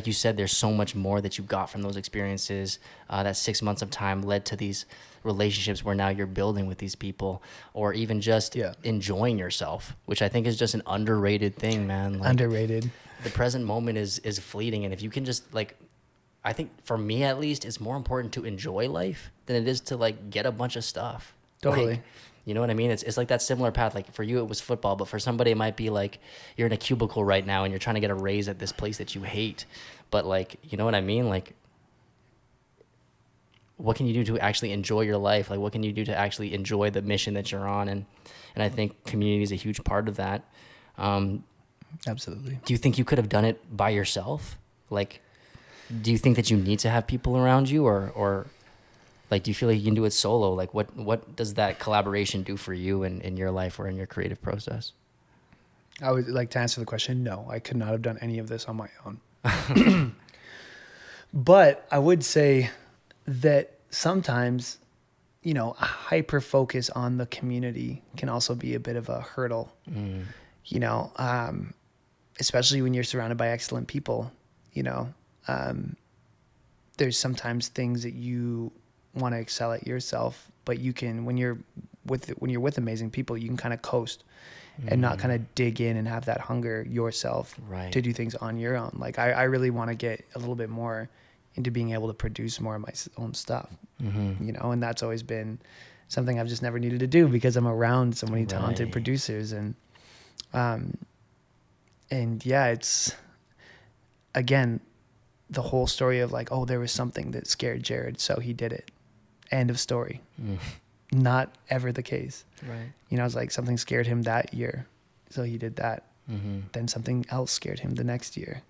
S1: you said, there's so much more that you got from those experiences. That 6 months of time led to these relationships where now you're building with these people, or even just enjoying yourself, which I think is just an underrated thing, man. Like, underrated. The present moment is fleeting. And if you can just like, I think for me at least, it's more important to enjoy life than it is to like get a bunch of stuff.
S2: Totally.
S1: Like, you know what I mean? It's like that similar path. Like for you, it was football, but for somebody, it might be like you're in a cubicle right now and you're trying to get a raise at this place that you hate. But like, you know what I mean? Like, what can you do to actually enjoy your life? Like, what can you do to actually enjoy the mission that you're on? And I think community is a huge part of that.
S2: Absolutely.
S1: Do you think you could have done it by yourself? Like, do you think that you need to have people around you, or like, do you feel like you can do it solo? Like, what does that collaboration do for you in your life or in your creative process?
S2: I would like to answer the question. No, I could not have done any of this on my own. But I would say that sometimes, you know, a hyper focus on the community can also be a bit of a hurdle, you know, especially when you're surrounded by excellent people, you know. There's sometimes things that you want to excel at yourself, but you can, when you're with amazing people, you can kind of coast and not kind of dig in and have that hunger yourself to do things on your own. Like I really want to get a little bit more into being able to produce more of my own stuff, you know, and that's always been something I've just never needed to do because I'm around so many talented producers. And yeah, it's, again, the whole story of like, oh, there was something that scared Jared, so he did it. End of story. Not ever the case. Right. You know, it's like something scared him that year, So he did that. Then something else scared him the next year.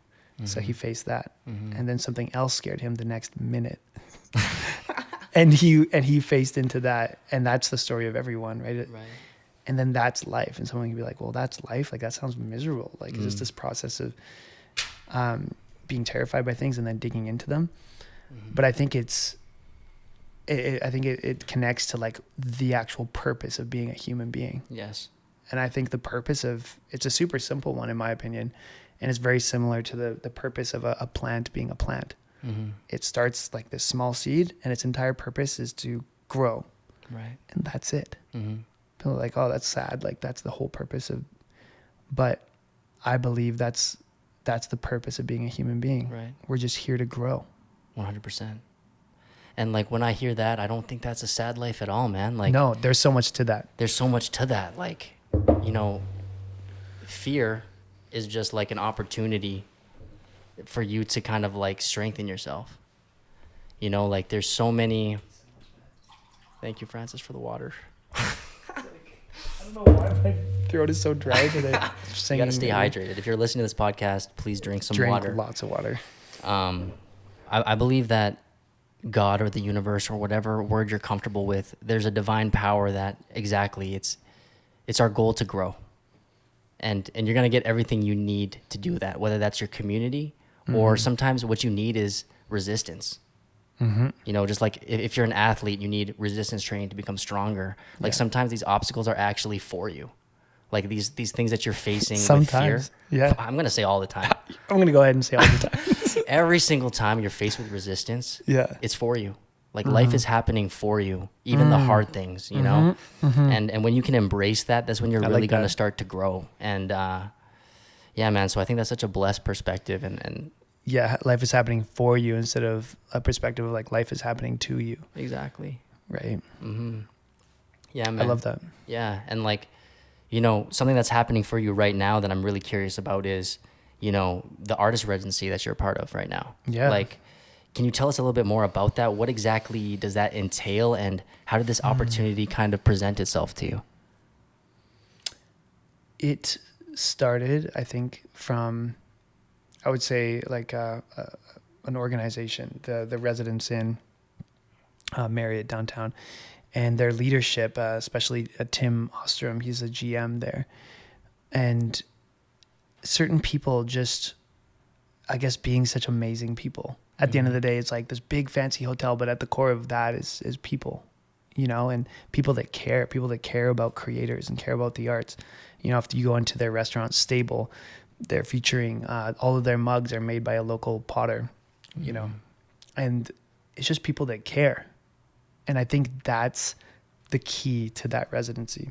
S2: So he faced that. And then something else scared him the next minute. and he faced into that. And that's the story of everyone, right?
S1: Right.
S2: And then that's life. And someone can be like, well, that's life. Like, that sounds miserable. Like, it's just this process of being terrified by things and then digging into them. But I think it connects to like the actual purpose of being a human being.
S1: Yes.
S2: And I think the purpose of, it's a super simple one in my opinion. And it's very similar to the purpose of a plant being a plant. It starts like this small seed and its entire purpose is to grow.
S1: Right.
S2: And that's it. People are like, oh, that's sad. Like, that's the whole purpose of, but I believe that's the purpose of being a human being.
S1: Right.
S2: We're just here to grow.
S1: 100%. And like, when I hear that, I don't think that's a sad life at all, man. Like,
S2: No, there's so much to that.
S1: there's so much to that. Like, you know, fear is just like an opportunity for you to kind of like strengthen yourself. You know, like there's so many. Thank you, Francis, for the water.
S2: I don't know why my throat is so dry today.
S1: You gotta stay hydrated. If you're listening to this podcast, please drink some water.
S2: Drink lots of water.
S1: I believe that God or the universe or whatever word you're comfortable with, there's a divine power that exactly it's our goal to grow. And you're going to get everything you need to do that, whether that's your community or sometimes what you need is resistance. You know, just like if you're an athlete, you need resistance training to become stronger. Like sometimes these obstacles are actually for you. Like these things that you're facing
S2: Sometimes,
S1: with fear.
S2: yeah.
S1: I'm going to say all the time.
S2: I'm going to go ahead and say all the time.
S1: Every single time you're faced with resistance,
S2: Yeah.
S1: it's for you. Like life is happening for you, even the hard things, you know? And when you can embrace that, that's when you're really
S2: like
S1: going to
S2: that.
S1: start to grow. And yeah, man. So I think that's such a blessed perspective. And
S2: Yeah, life is happening for you instead of a perspective of like life is happening to you.
S1: exactly.
S2: Right.
S1: Yeah, man.
S2: I love that.
S1: Yeah. And like, you know, something that's happening for you right now that I'm really curious about is, you know, the artist residency that you're a part of right now.
S2: Yeah.
S1: Like, can you tell us a little bit more about that? What exactly does that entail, and how did this opportunity kind of present itself to you?
S2: It started, I think, from, I would say, like an organization, the Residence Inn, Marriott downtown, and their leadership, especially Tim Ostrom, he's a GM there, and certain people just, I guess, being such amazing people. At the end of the day, it's like this big fancy hotel, but at the core of that is people, you know, and people that care about creators and care about the arts. You know, if you go into their restaurant Stable, they're featuring, all of their mugs are made by a local potter, you know, and it's just people that care. And I think that's the key to that residency.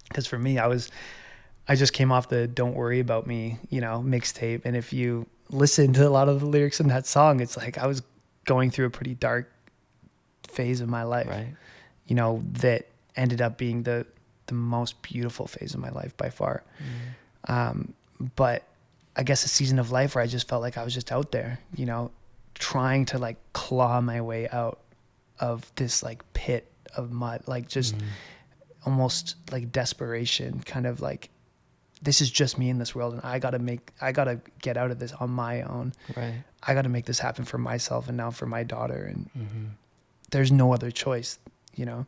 S2: Because for me, I just came off the Don't Worry About Me, you know, mixtape. And if you listen to a lot of the lyrics in that song, it's like I was going through a pretty dark phase of my life,
S1: Right.
S2: you know, that ended up being the most beautiful phase of my life by far. But I guess a season of life where I just felt like I was just out there, you know, trying to like claw my way out of this like pit of mud, like just almost like desperation, kind of like, this is just me in this world, and I gotta get out of this on my own.
S1: Right.
S2: I gotta make this happen for myself and now for my daughter, and there's no other choice, you know.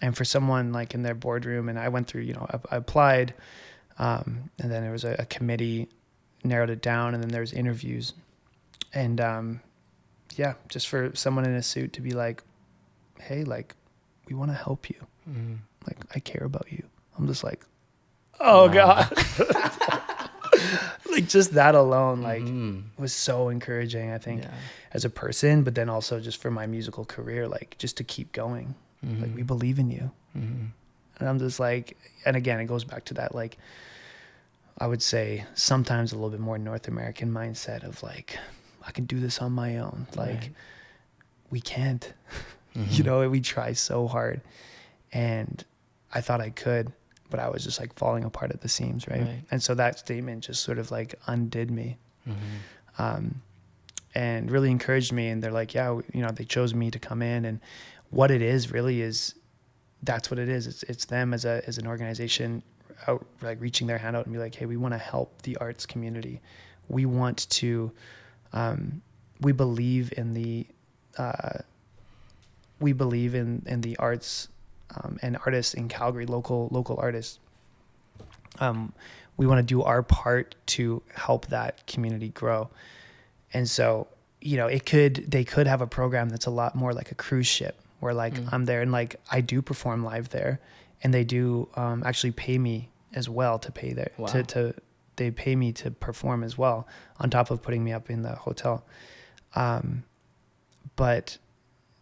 S2: And for someone like in their boardroom, and I went through, you know, I applied, and then there was a committee, narrowed it down, and then there was interviews, and yeah, just for someone in a suit to be like, hey, like, we want to help you, like, I care about you. I'm just like, oh God. Like just that alone, like was so encouraging, I think, as a person, but then also just for my musical career, like just to keep going. Like, we believe in you. And I'm just like, and again, it goes back to that, like, I would say sometimes a little bit more North American mindset of like, I can do this on my own. Like, we can't, you know, we try so hard, and I thought I could, but I was just like falling apart at the seams, right? And so that statement just sort of like undid me, and really encouraged me. And they're like, yeah, you know, they chose me to come in, and what it is really is, that's what it is. It's them as an organization out, like reaching their hand out and be like, hey, we want to help the arts community. We want to, we believe in the arts and artists in Calgary, local artists. We want to do our part to help that community grow. And so, they could have a program that's a lot more like a cruise ship where like I'm there and like I do perform live there, and they do actually pay me as well to pay there.
S1: Wow.
S2: They pay me to perform as well on top of putting me up in the hotel. But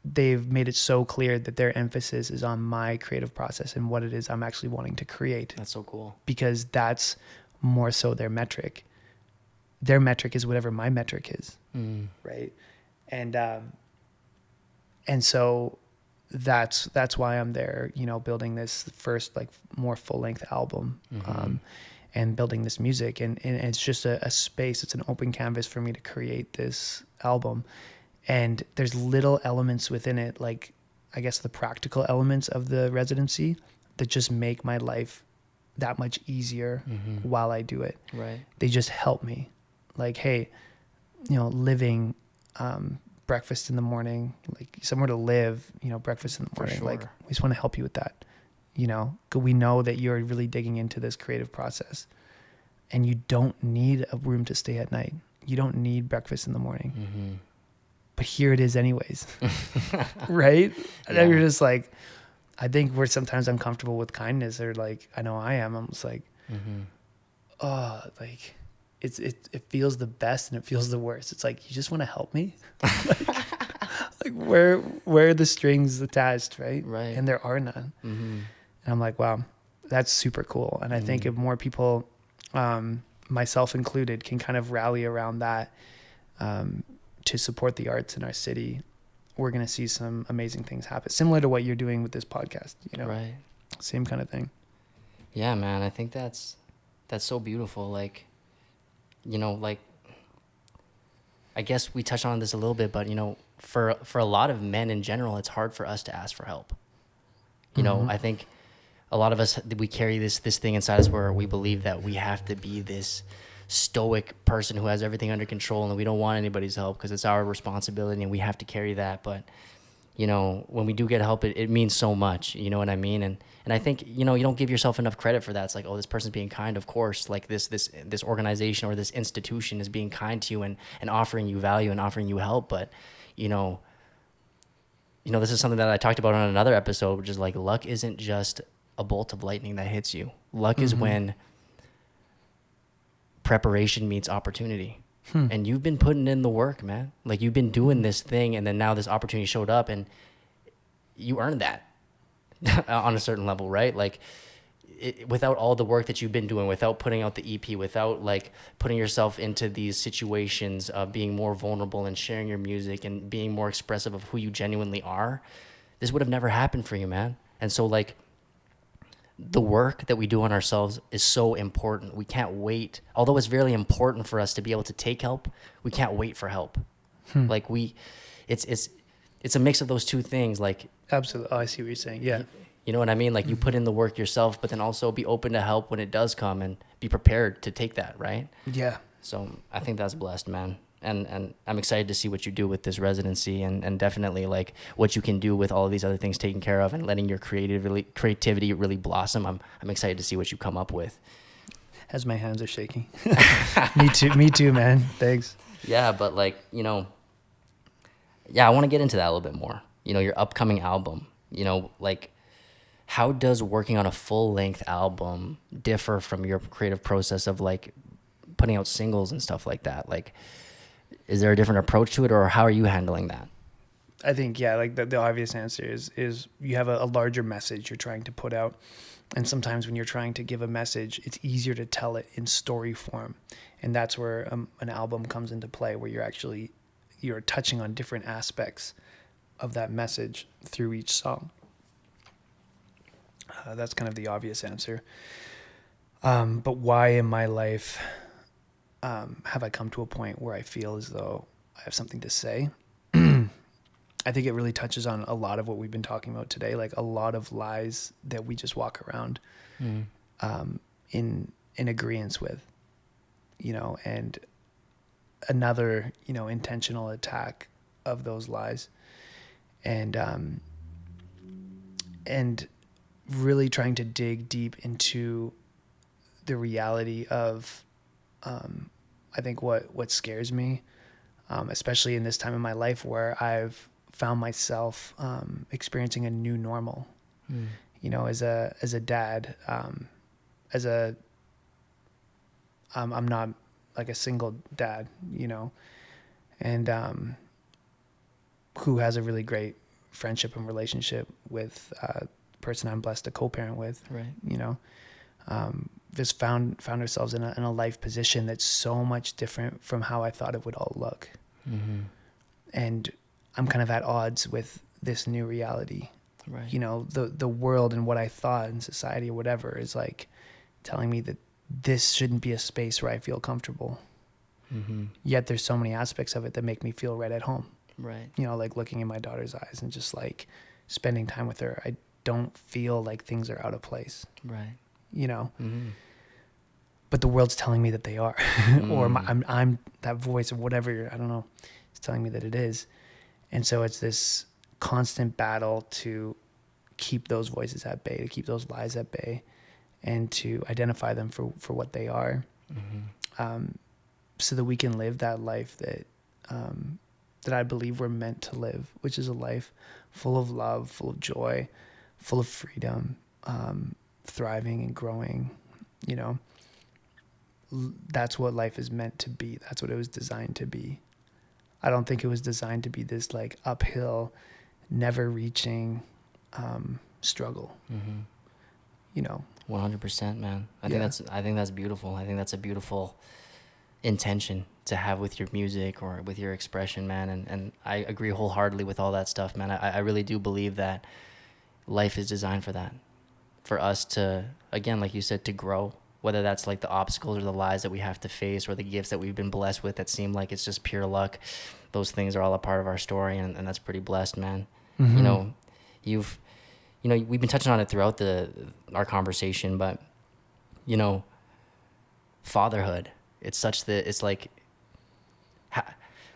S2: they've made it so clear that their emphasis is on my creative process and what it is I'm actually wanting to create.
S1: That's so cool.
S2: Because that's more so their metric. Their metric is whatever my metric is. Right. And so that's why I'm there, building this first, like more full length album, and building this music. And it's just a space. It's an open canvas for me to create this album. And there's little elements within it, like I guess the practical elements of the residency that just make my life that much easier while I do it.
S1: Right.
S2: They just help me. Like, hey, living, breakfast in the morning, like somewhere to live, breakfast in the morning.
S1: Sure.
S2: Like we just want to help you with that. 'Cause we know that you're really digging into this creative process, and you don't need a room to stay at night. You don't need breakfast in the morning. But here it is anyways. Right? And then you're just like, I think we're sometimes uncomfortable with kindness, or like, I know I am. I'm just like, oh, like it feels the best and it feels the worst. It's like, you just want to help me. like where are the strings attached? Right.
S1: Right.
S2: And there are none. And I'm like, wow, that's super cool. And I think if more people, myself included, can kind of rally around that, to support the arts in our city, we're going to see some amazing things happen. Similar to what you're doing with this podcast,
S1: Right.
S2: Same kind of thing.
S1: Yeah, man. I think that's so beautiful. Like, like, I guess we touched on this a little bit, but, for a lot of men in general, it's hard for us to ask for help. I think a lot of us, we carry this thing inside us where we believe that we have to be this stoic person who has everything under control, and we don't want anybody's help because it's our responsibility and we have to carry that. But when we do get help, it means so much. You know what I mean? And I think you don't give yourself enough credit for that. It's like, oh, this person's being kind. Of course, like this organization or this institution is being kind to you and offering you value and offering you help. But this is something that I talked about on another episode, which is like, luck isn't just a bolt of lightning that hits you. Luck is when preparation meets opportunity. And you've been putting in the work, man. Like, you've been doing this thing, and then now this opportunity showed up, and you earned that on a certain level, right? Like, without all the work that you've been doing, without putting out the EP, without like putting yourself into these situations of being more vulnerable and sharing your music and being more expressive of who you genuinely are, this would have never happened for you, man. And so, like, the work that we do on ourselves is so important. We can't wait. Although it's really important for us to be able to take help, we can't wait for help. Like, it's a mix of those two things. Like,
S2: Absolutely. Oh, I see what you're saying. Yeah.
S1: You know what I mean? Like, you put in the work yourself, but then also be open to help when it does come and be prepared to take that, right?
S2: Yeah.
S1: So I think that's blessed, man. And I'm excited to see what you do with this residency, and definitely like what you can do with all of these other things taken care of and letting your creativity really blossom. I'm excited to see what you come up with.
S2: As my hands are shaking. Me too, man. Thanks.
S1: Yeah, but like, I want to get into that a little bit more. Your upcoming album, like, how does working on a full-length album differ from your creative process of like putting out singles and stuff like that? Like, is there a different approach to it, or how are you handling that?
S2: I think, yeah, like the obvious answer is you have a larger message you're trying to put out. And sometimes when you're trying to give a message, it's easier to tell it in story form. And that's where an album comes into play, where you're touching on different aspects of that message through each song. That's kind of the obvious answer. But why in my life have I come to a point where I feel as though I have something to say? I think it really touches on a lot of what we've been talking about today, like a lot of lies that we just walk around. in agreement with, and another, intentional attack of those lies, and really trying to dig deep into the reality of, I think what scares me, especially in this time in my life where I've found myself experiencing a new normal. As a dad, I'm not like a single dad, and who has a really great friendship and relationship with the person I'm blessed to co-parent with.
S1: Right.
S2: Just found ourselves in a life position that's so much different from how I thought it would all look. And I'm kind of at odds with this new reality.
S1: Right.
S2: The world and what I thought in society or whatever is like telling me that this shouldn't be a space where I feel comfortable. Yet there's so many aspects of it that make me feel right at home.
S1: Right.
S2: Like looking in my daughter's eyes and just like spending time with her. I don't feel like things are out of place.
S1: Right.
S2: But the world's telling me that they are, or I'm that voice or whatever, I don't know, it's telling me that it is. And so it's this constant battle to keep those voices at bay, to keep those lies at bay, and to identify them for what they are, so that we can live that life that I believe we're meant to live, which is a life full of love, full of joy, full of freedom, thriving and growing. That's what life is meant to be. That's what it was designed to be. I don't think it was designed to be this like uphill, never reaching struggle.
S1: 100%, man. I think that's beautiful. I think that's a beautiful intention to have with your music or with your expression, man. And I agree wholeheartedly with all that stuff, man. I really do believe that life is designed for that, for us to, again, like you said, to grow, whether that's like the obstacles or the lies that we have to face or the gifts that we've been blessed with that seem like it's just pure luck. Those things are all a part of our story, and that's pretty blessed, man. We've been touching on it throughout our conversation, but fatherhood, it's like,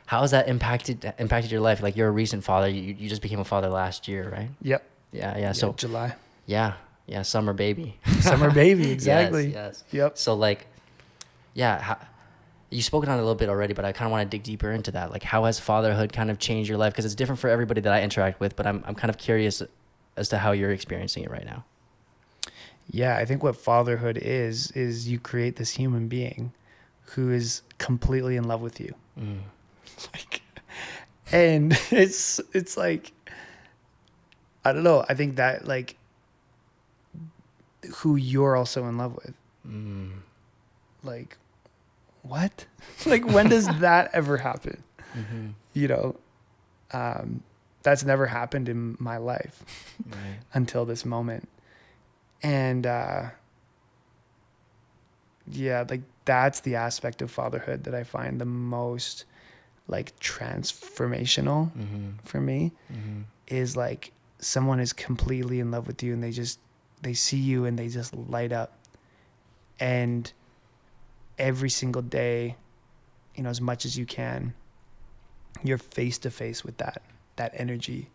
S1: how has that impacted your life? Like, you're a recent father. You just became a father last year, right?
S2: Yep.
S1: Yeah. So
S2: July.
S1: Yeah, summer baby.
S2: Summer baby, exactly.
S1: Yes.
S2: Yep.
S1: So like, you spoken on it a little bit already, but I kind of want to dig deeper into that. Like, how has fatherhood kind of changed your life? Because it's different for everybody that I interact with, but I'm kind of curious as to how you're experiencing it right now.
S2: Yeah, I think what fatherhood is you create this human being who is completely in love with you. And it's like, I don't know. I think that like who you're also in love with. Like, what? Like, when does that ever happen? That's never happened in my life until this moment. And like that's the aspect of fatherhood that I find the most like transformational for me, is like someone is completely in love with you and they see you and they just light up. And every single day, as much as you can, you're face to face with that energy,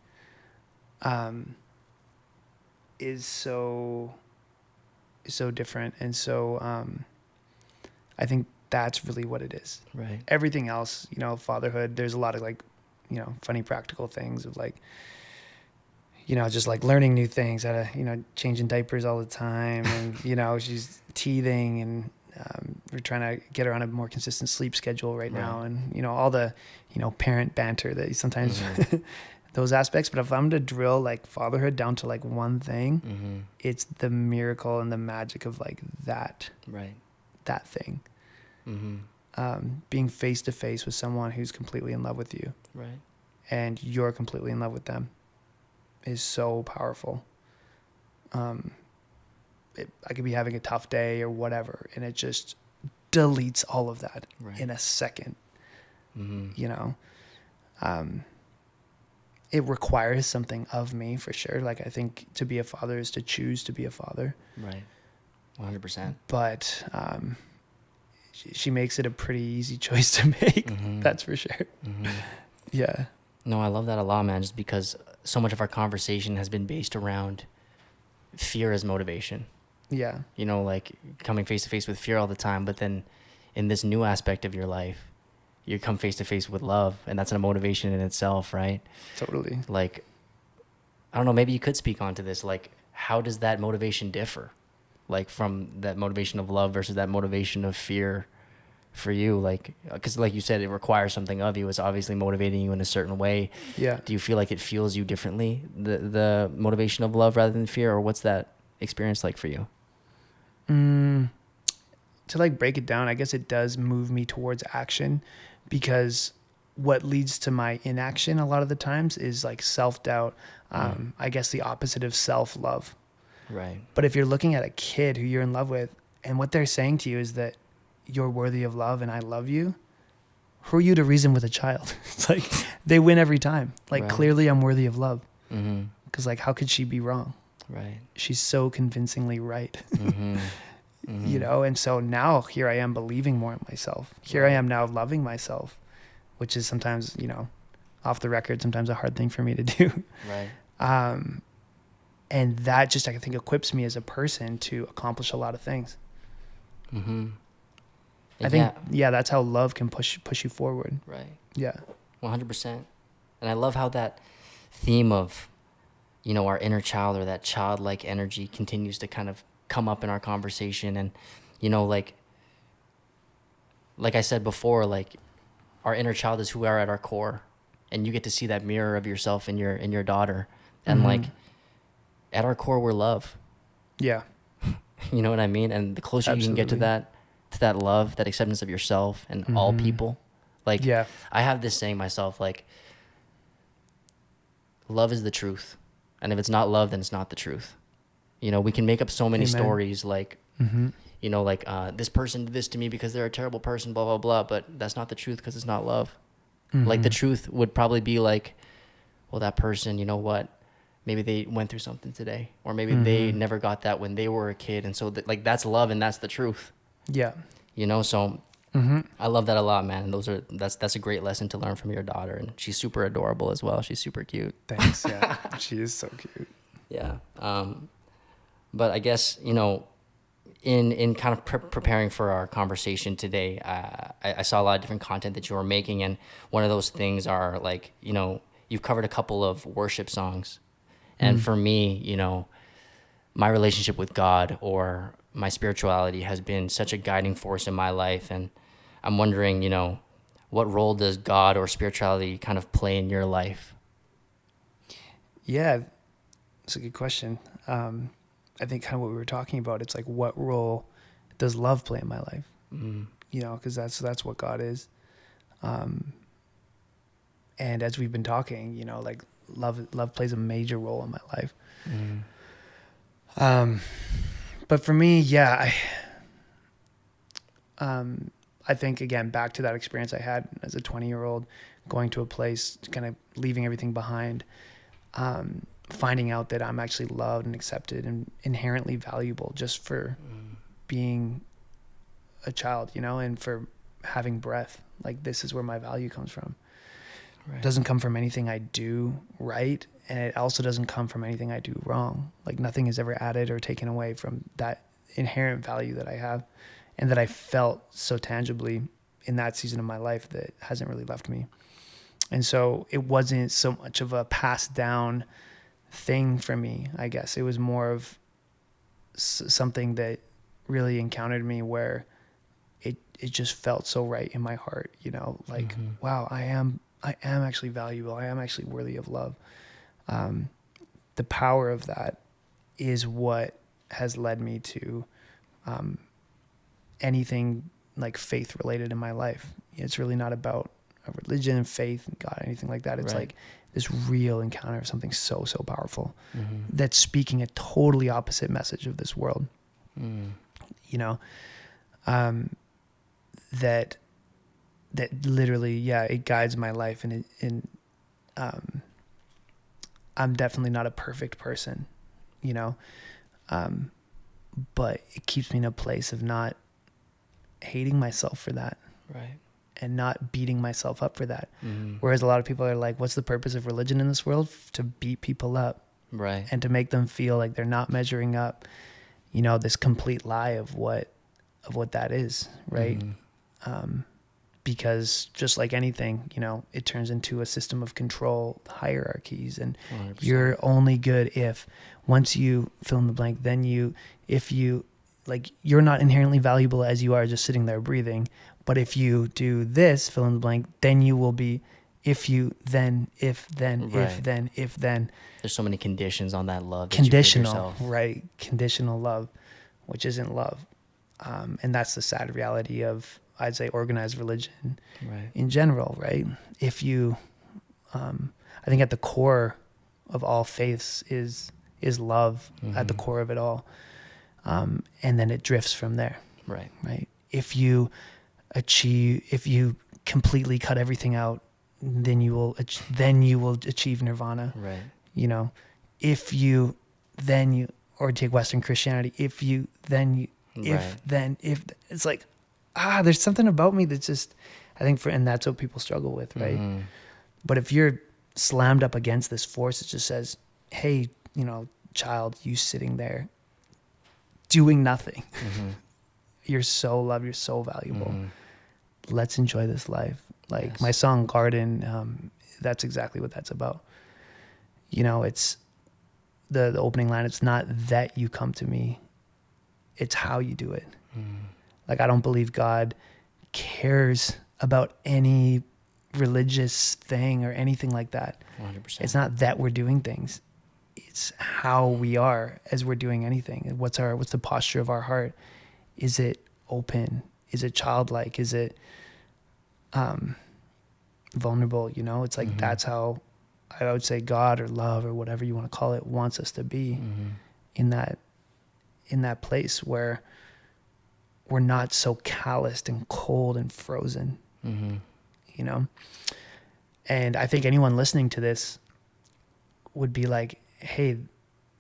S2: is so different. And so, I think that's really what it is.
S1: Right.
S2: Everything else, fatherhood, there's a lot of like, funny practical things of like, just like learning new things, how to, changing diapers all the time. And, she's teething and, we're trying to get her on a more consistent sleep schedule right now. And, all the, parent banter that you sometimes, those aspects. But if I'm to drill like fatherhood down to like one thing, it's the miracle and the magic of like that thing. Being face to face with someone who's completely in love with you.
S1: Right.
S2: And you're completely in love with them is so powerful. I could be having a tough day or whatever, and it just deletes all of that in a second. It requires something of me for sure. Like, I think to be a father is to choose to be a father.
S1: Right. 100%.
S2: but she makes it a pretty easy choice to make.
S1: Mm-hmm.
S2: That's for sure.
S1: Mm-hmm.
S2: Yeah.
S1: No, I love that a lot, man, just because so much of our conversation has been based around fear as motivation.
S2: Yeah.
S1: You know, like coming face to face with fear all the time, but then in this new aspect of your life, you come face to face with love, and that's a motivation in itself, right?
S2: Totally.
S1: Like, I don't know, maybe you could speak onto this. Like, how does that motivation differ? Like, from that motivation of love versus that motivation of fear for you? Like, because like you said, it requires something of you. It's obviously motivating you in a certain way.
S2: Yeah.
S1: Do you feel like it fuels you differently, the motivation of love rather than fear, or what's that experience like for you?
S2: To like break it down, I guess it does move me towards action, because what leads to my inaction a lot of the times is like self-doubt. I guess the opposite of self-love.
S1: Right.
S2: But if you're looking at a kid who you're in love with, and what they're saying to you is that you're worthy of love and I love you, who are you to reason with a child? It's like they win every time. Like,
S1: Right.
S2: clearly I'm worthy of love.
S1: Mm-hmm.
S2: Because like, how could she be wrong?
S1: Right.
S2: She's so convincingly right.
S1: Mm-hmm. Mm-hmm.
S2: You know? And so now here I am believing more in myself. Here I am now loving myself, which is sometimes, you know, off the record, sometimes a hard thing for me to do.
S1: Right.
S2: And that just, I think, equips me as a person to accomplish a lot of things.
S1: Mm-hmm.
S2: I think, yeah, that's how love can push you forward.
S1: Right.
S2: Yeah.
S1: 100%. And I love how that theme of, you know, our inner child, or that childlike energy, continues to kind of come up in our conversation. And, you know, like I said before, like, our inner child is who we are at our core, and you get to see that mirror of yourself in your daughter. And like, at our core, we're love.
S2: Yeah.
S1: You know what I mean? And the closer you can get to that love, that acceptance of yourself and all people. Like,
S2: Yeah.
S1: I have this saying myself, like, love is the truth. And if it's not love, then it's not the truth. You know, we can make up so many stories, like, you know, like, this person did this to me because they're a terrible person, blah, blah, blah. But that's not the truth, because it's not love. Like, the truth would probably be like, well, that person, you know what? Maybe they went through something today, or maybe they never got that when they were a kid. And so like, that's love, and that's the truth.
S2: Yeah.
S1: You know, so I love that a lot, man. And that's a great lesson to learn from your daughter. And she's super adorable as well. She's super cute.
S2: Thanks. Yeah. She is so cute.
S1: Yeah. But I guess, you know, in kind of preparing for our conversation today, I saw a lot of different content that you were making. And one of those things are, like, you know, you've covered a couple of worship songs. And for me, you know, my relationship with God, or my spirituality, has been such a guiding force in my life. And I'm wondering, you know, what role does God or spirituality kind of play in your life?
S2: Yeah, that's a good question. I think kind of what we were talking about, it's like, what role does love play in my life? You know, because that's what God is. And as we've been talking, you know, like, love plays a major role in my life. But for me, yeah, I think, again, back to that experience I had as a 20-year-old, going to a place, kind of leaving everything behind, finding out that I'm actually loved and accepted and inherently valuable just for being a child, you know, and for having breath. Like, this is where my value comes from. Right. It doesn't come from anything I do right, and it also doesn't come from anything I do wrong. Like, nothing is ever added or taken away from that inherent value that I have, and that I felt so tangibly in that season of my life that hasn't really left me. And so it wasn't so much of a passed down thing for me, I guess. It was more of something that really encountered me, where it just felt so right in my heart, you know, like, wow, I am actually valuable. I am actually worthy of love. The power of that is what has led me to anything like faith related in my life. It's really not about a religion and faith and God, anything like that. It's like this real encounter of something so, so powerful that's speaking a totally opposite message of this world. You know, that literally, yeah, it guides my life, and I'm definitely not a perfect person, you know. but it keeps me in a place of not hating myself for that.
S1: Right.
S2: And not beating myself up for that.
S1: Mm-hmm.
S2: Whereas a lot of people are like, what's the purpose of religion in this world? To beat people up.
S1: Right.
S2: And to make them feel like they're not measuring up, you know, this complete lie of what that is, right?
S1: Mm-hmm.
S2: Because just like anything, you know, it turns into a system of control, hierarchies, and
S1: 100%.
S2: you're only good if once you fill in the blank, then if you, like, you're not inherently valuable as you are just sitting there breathing. But if you do this, fill in the blank, then you will be, if you, then, if, then,
S1: Right.
S2: if, then, if, then.
S1: There's so many conditions on that love. That
S2: Conditional,
S1: you give yourself.
S2: right? Conditional love, which isn't love. And that's the sad reality of, I'd say, organized religion
S1: Right.
S2: in general, right? If you, I think at the core of all faiths is love, at the core of it all. And then it drifts from there.
S1: Right.
S2: Right. If you completely cut everything out, then you will achieve nirvana.
S1: Right.
S2: You know, or take Western Christianity, if it's like, there's something about me that's just, I think and that's what people struggle with. Right.
S1: Mm-hmm.
S2: But if you're slammed up against this force, it just says, hey, you know, child, you sitting there doing nothing.
S1: Mm-hmm.
S2: You're so loved. You're so valuable.
S1: Mm-hmm.
S2: Let's enjoy this life. Like
S1: Yes.
S2: my song Garden, that's exactly what that's about. You know, it's the opening line. It's not that you come to me, it's how you do it. Like, I don't believe God cares about any religious thing or anything like that.
S1: 100%.
S2: It's not that we're doing things. It's how we are as we're doing anything. What's the posture of our heart? Is it open? Is it childlike? Is it vulnerable? You know, it's like, that's how I would say God or love or whatever you want to call it wants us to be in that place where we're not so calloused and cold and frozen, you know? And I think anyone listening to this would be like, hey,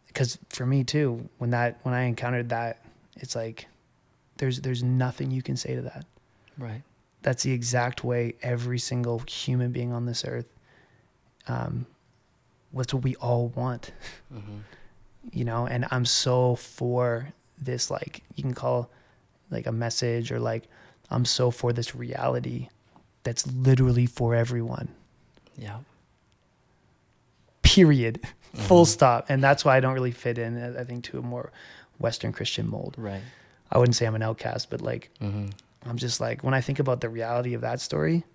S2: because for me too, when I encountered that, it's like, there's nothing you can say to that.
S1: Right.
S2: That's the exact way every single human being on this earth, that's what we all want, you know? And I'm so for this, like, you can call like a message, or like, I'm so for this reality that's literally for everyone.
S1: Yeah.
S2: Period. Full stop. And that's why I don't really fit in, I think, to a more Western Christian mold.
S1: Right.
S2: I wouldn't say I'm an outcast, but like, I'm just like, when I think about the reality of that story,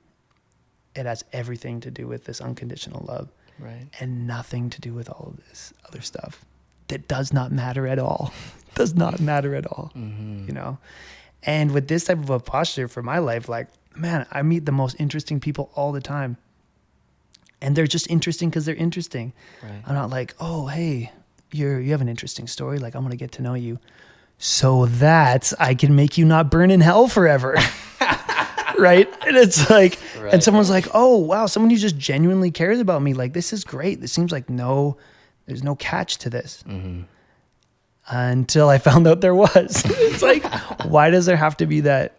S2: it has everything to do with this unconditional love.
S1: Right.
S2: And nothing to do with all of this other stuff that does not matter at all. Does not matter at all. You know? And with this type of a posture for my life, like, man, I meet the most interesting people all the time. And they're just interesting because they're interesting.
S1: Right.
S2: I'm not like, oh, hey, you have an interesting story. Like, I want to get to know you so that I can make you not burn in hell forever. Right? And it's like, and someone's like, oh, wow, someone who just genuinely cares about me. Like, this is great. This seems like there's no catch to this. Until I found out there was. It's like, why does there have to be that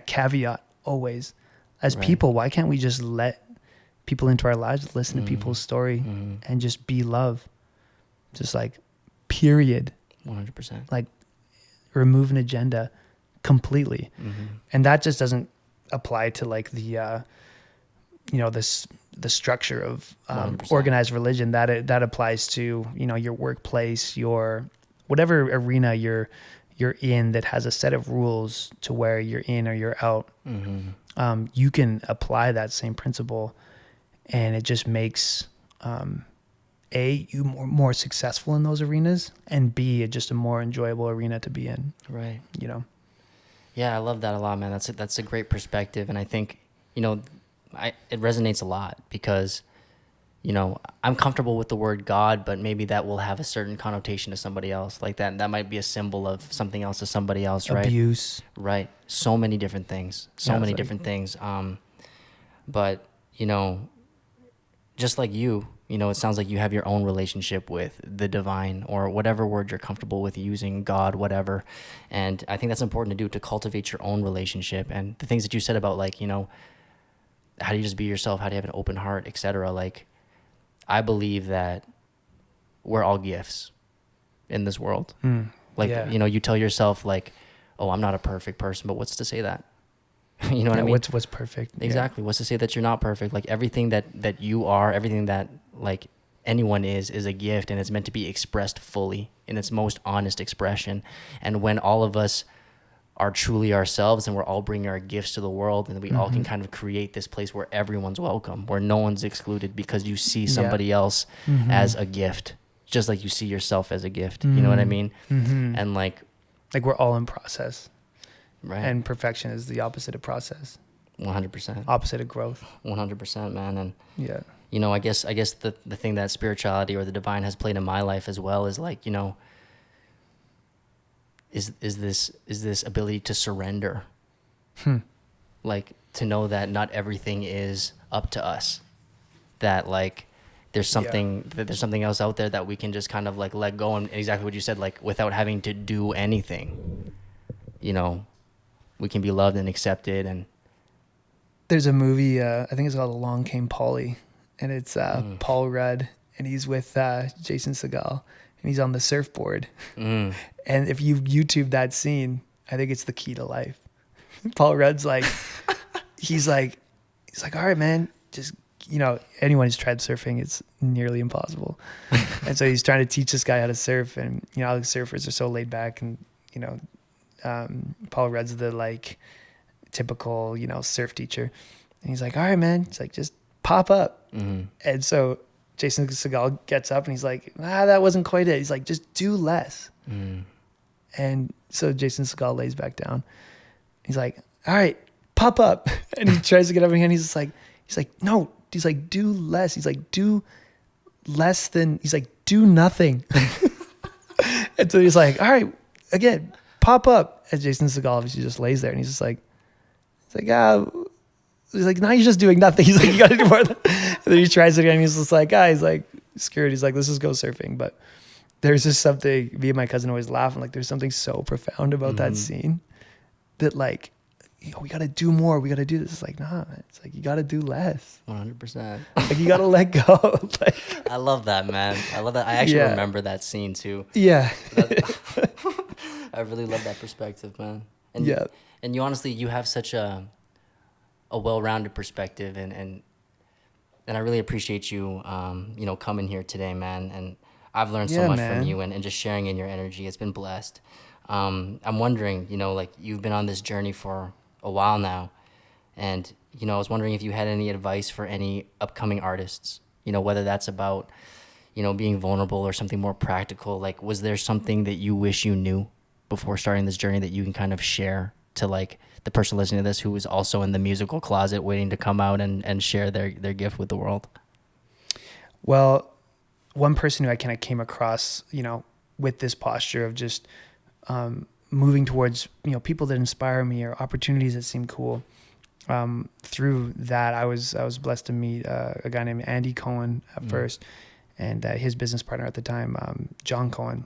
S2: caveat always? As people, why can't we just let people into our lives, listen to people's story, and just be love? Just like, period.
S1: 100%.
S2: Like, remove an agenda completely. And that just doesn't apply to like the the structure of
S1: 100%.
S2: organized religion. That applies to, you know, your workplace, your whatever arena you're in that has a set of rules to where you're in or you're out. You can apply that same principle, and it just makes you more successful in those arenas, and B, just a more enjoyable arena to be in.
S1: Right.
S2: You know?
S1: Yeah, I love that a lot, man. That's a great perspective, and I think, you know, it resonates a lot because, you know, I'm comfortable with the word God, but maybe that will have a certain connotation to somebody else. Like that might be a symbol of something else to somebody else, right?
S2: Abuse.
S1: Right. So many different things. Different things. But, you know, just like you you know, it sounds like you have your own relationship with the divine, or whatever word you're comfortable with using, God, whatever. And I think that's important to do, to cultivate your own relationship. And the things that you said about, like, you know, how do you just be yourself? How do you have an open heart, etc. Like, I believe that we're all gifts in this world. Like,
S2: Yeah.
S1: you know, you tell yourself, like, oh, I'm not a perfect person, but what's to say that? You know what I mean?
S2: What's perfect?
S1: Exactly. What's to say that you're not perfect? Like, everything that you are, everything that, like, anyone is a gift, and it's meant to be expressed fully in its most honest expression. And when all of us are truly ourselves, and we're all bringing our gifts to the world, and we all can kind of create this place where everyone's welcome, where no one's excluded, because you see somebody else as a gift, just like you see yourself as a gift. You know what I mean? And like
S2: we're all in process.
S1: Right.
S2: And perfection is the opposite of process.
S1: 100%.
S2: Opposite of growth.
S1: 100%, man. And
S2: yeah,
S1: you know, I guess the thing that spirituality or the divine has played in my life as well is, like, you know, is this ability to surrender. Like, to know that not everything is up to us. That, like, there's something else out there that we can just kind of, like, let go, and exactly what you said, like, without having to do anything. You know, we can be loved and accepted. And
S2: there's a movie, I think it's called Along Came Polly, and it's Paul Rudd, and he's with Jason Segel, and he's on the surfboard. And if you YouTube that scene, I think it's the key to life. Paul Rudd's like, he's like, all right, man, just, you know, anyone who's tried surfing, it's nearly impossible. And so he's trying to teach this guy how to surf, and, you know, the surfers are so laid back, and, you know, Paul Rudd's the, like, typical, you know, surf teacher. And he's like, all right, man. It's like, just pop up. And so Jason Segel gets up, and he's like, that wasn't quite it. He's like, just do less. And so Jason Segel lays back down. He's like, all right, pop up. And he tries to get up again. He's like, no. He's like, do less. He's like, do less than, he's like, do nothing. And so he's like, all right, again, pop up. And Jason Segel obviously just lays there, and he's like, he's like, now you're just doing nothing. He's like, you got to do more. And then he tries it again. He's just like, he's like, screw it. He's like, let's just go surfing. But there's just something, me and my cousin always laugh. Like, there's something so profound about that scene that, like, you know, we got to do more. We got to do this. It's like, nah, man. It's like, you got to do less.
S1: 100%.
S2: Like, you got to let go. Like,
S1: I love that, man. I love that. I actually remember that scene too.
S2: Yeah.
S1: I really love that perspective, man. And
S2: yeah.
S1: And you honestly, you have such a well-rounded perspective, and I really appreciate you, you know, coming here today, man. And I've learned so much from you, and just sharing in your energy. It's been blessed. I'm wondering, you know, like, you've been on this journey for a while now, and, you know, I was wondering if you had any advice for any upcoming artists, you know, whether that's about, you know, being vulnerable or something more practical. Like, was there something that you wish you knew before starting this journey that you can kind of share to, like, the person listening to this who is also in the musical closet waiting to come out and share their gift with the world?
S2: Well, one person who I kind of came across, you know, with this posture of just moving towards, you know, people that inspire me or opportunities that seem cool. Through that, I was blessed to meet a guy named Andy Cohen at first, and his business partner at the time, John Cohen.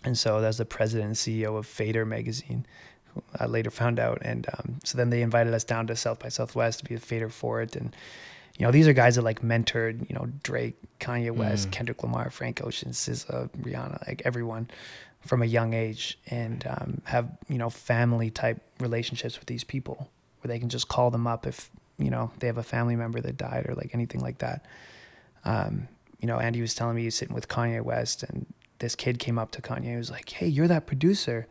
S2: And so that's the president and CEO of Fader magazine, who I later found out. And so then they invited us down to South by Southwest to be a Fader for it. And, you know, these are guys that, like, mentored, you know, Drake, Kanye West, Kendrick Lamar, Frank Ocean, SZA, Rihanna, like, everyone from a young age, and have, you know, family type relationships with these people where they can just call them up if, you know, they have a family member that died or, like, anything like that. You know, Andy was telling me he was sitting with Kanye West, and this kid came up to Kanye and was like, hey, you're that producer.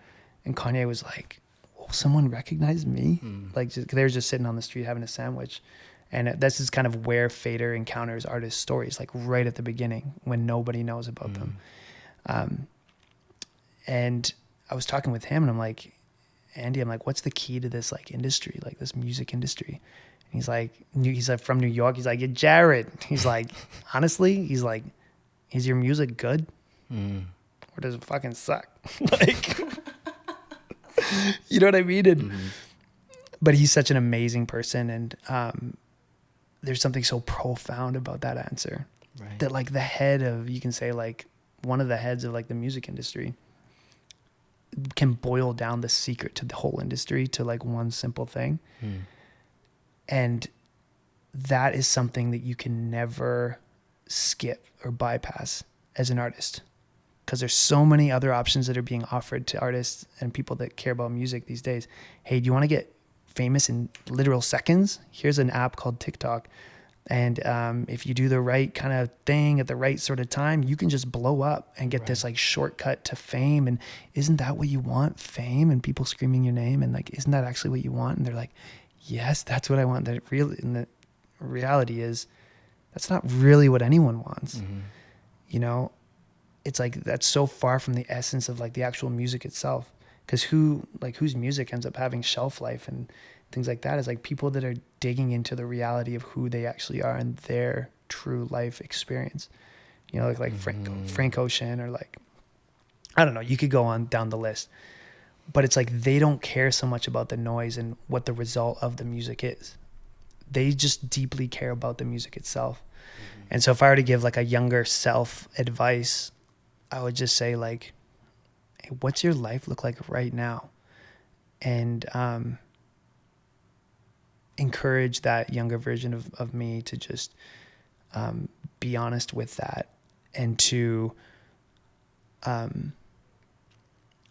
S2: And Kanye was like, well, someone recognized me? Like, they were just sitting on the street having a sandwich. And this is kind of where Fader encounters artist stories, like right at the beginning when nobody knows about them. And I was talking with him, and I'm like, Andy, I'm like, what's the key to this, like, industry, like this music industry? And he's like, from New York. He's like, yeah, Jared. He's like, honestly, he's like, is your music good? Or does it fucking suck? Like, you know what I mean? And, but he's such an amazing person. And there's something so profound about that answer.
S1: Right.
S2: that like the head of, you can say like one of the heads of like the music industry can boil down the secret to the whole industry to like one simple thing. And that is something that you can never skip or bypass as an artist, because there's so many other options that are being offered to artists and people that care about music these days. Hey, do you want to get famous in literal seconds? Here's an app called TikTok. And if you do the right kind of thing at the right sort of time, you can just blow up and get this like shortcut to fame. And isn't that what you want? Fame and people screaming your name, and like, isn't that actually what you want? And they're like, yes, that's what I want. And the reality is that's not really what anyone wants. You know, it's like, that's so far from the essence of like the actual music itself. Because whose music ends up having shelf life and things like that is like people that are digging into the reality of who they actually are and their true life experience. You know, like Frank Ocean, or like, I don't know, you could go on down the list. But it's like they don't care so much about the noise and what the result of the music is. They just deeply care about the music itself. And so if I were to give like a younger self advice, I would just say like, hey, what's your life look like right now? And encourage that younger version of me to just be honest with that, and to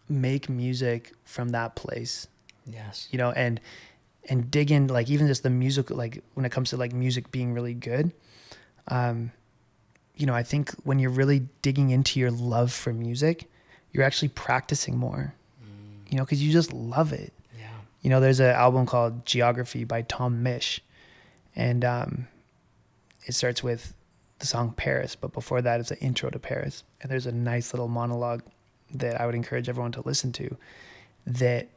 S2: make music from that place.
S1: Yes.
S2: You know, and dig in, like even just the music, like when it comes to like music being really good, you know, I think when you're really digging into your love for music, you're actually practicing more, you know, because you just love it.
S1: Yeah.
S2: You know, there's an album called Geography by Tom Misch, and it starts with the song Paris, but before that it's an intro to Paris. And there's a nice little monologue that I would encourage everyone to listen to that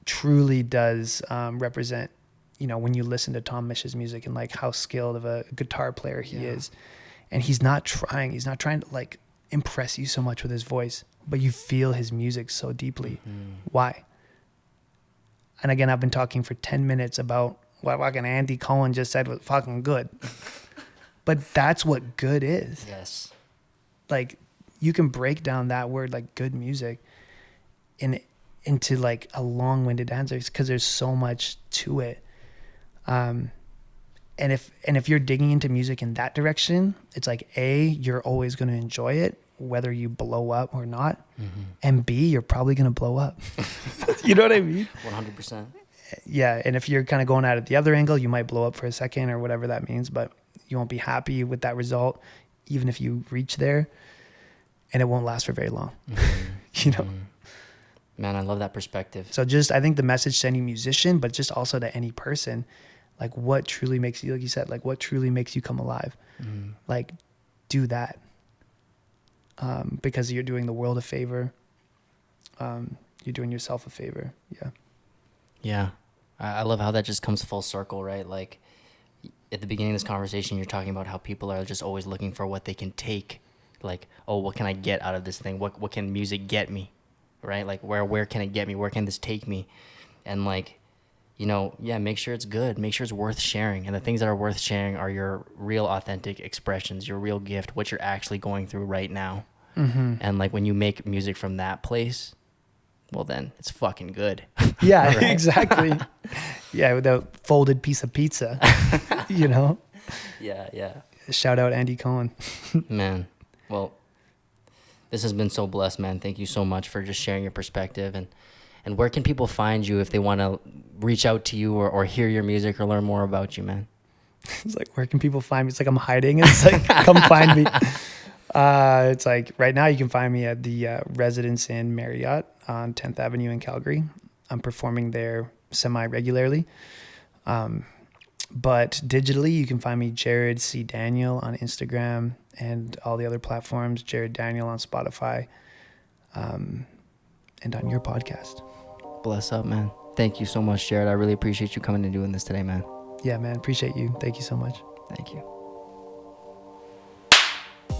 S2: truly does represent, you know, when you listen to Tom Misch's music and like how skilled of a guitar player he is. And he's not trying to like impress you so much with his voice, but you feel his music so deeply. Why? And again, I've been talking for 10 minutes about what fucking Andy Cohen just said was fucking good. But that's what good is.
S1: Yes. Like,
S2: You can break down that word, like good music, into like a long-winded answer, because there's so much to it. And if you're digging into music in that direction, it's like, A, you're always going to enjoy it, whether you blow up or not. And B, you're probably going to blow up. You know what I mean?
S1: 100%.
S2: Yeah. And if you're kind of going at it the other angle, you might blow up for a second or whatever that means, but you won't be happy with that result, even if you reach there, and it won't last for very long. You know?
S1: Man, I love that perspective.
S2: So I think the message to any musician, but just also to any person, like what truly makes you, like you said, like what truly makes you come alive, like do that, because you're doing the world a favor. You're doing yourself a favor. Yeah.
S1: Yeah. I love how that just comes full circle, right? Like at the beginning of this conversation, you're talking about how people are just always looking for what they can take. Like, oh, what can I get out of this thing? What can music get me? Right? Like where can it get me? Where can this take me? And like, you know, yeah, make sure it's good. Make sure it's worth sharing. And the things that are worth sharing are your real authentic expressions, your real gift, what you're actually going through right now. And like when you make music from that place, well then it's fucking good.
S2: Yeah, right? Exactly. Yeah, with a folded piece of pizza, you know?
S1: Yeah.
S2: Shout out Andy Cohen.
S1: Man, well, this has been so blessed, man. Thank you so much for just sharing your perspective. And where can people find you if they want to reach out to you or hear your music or learn more about you, man?
S2: It's like, where can people find me? It's like I'm hiding. It's like, come find me. It's like right now you can find me at the Residence Inn Marriott on 10th Avenue in Calgary. I'm performing there semi-regularly. But digitally, you can find me Jared C. Daniel on Instagram and all the other platforms, Jared Daniel on Spotify, and on your podcast.
S1: Bless up, man. Thank you so much, Jared. I really appreciate you coming and doing this today, man.
S2: Yeah, man. Appreciate you. Thank you so much.
S1: Thank you.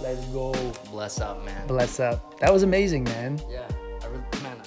S2: Let's go.
S1: Bless up, man.
S2: Bless up. That was amazing, man.
S1: Yeah. Man,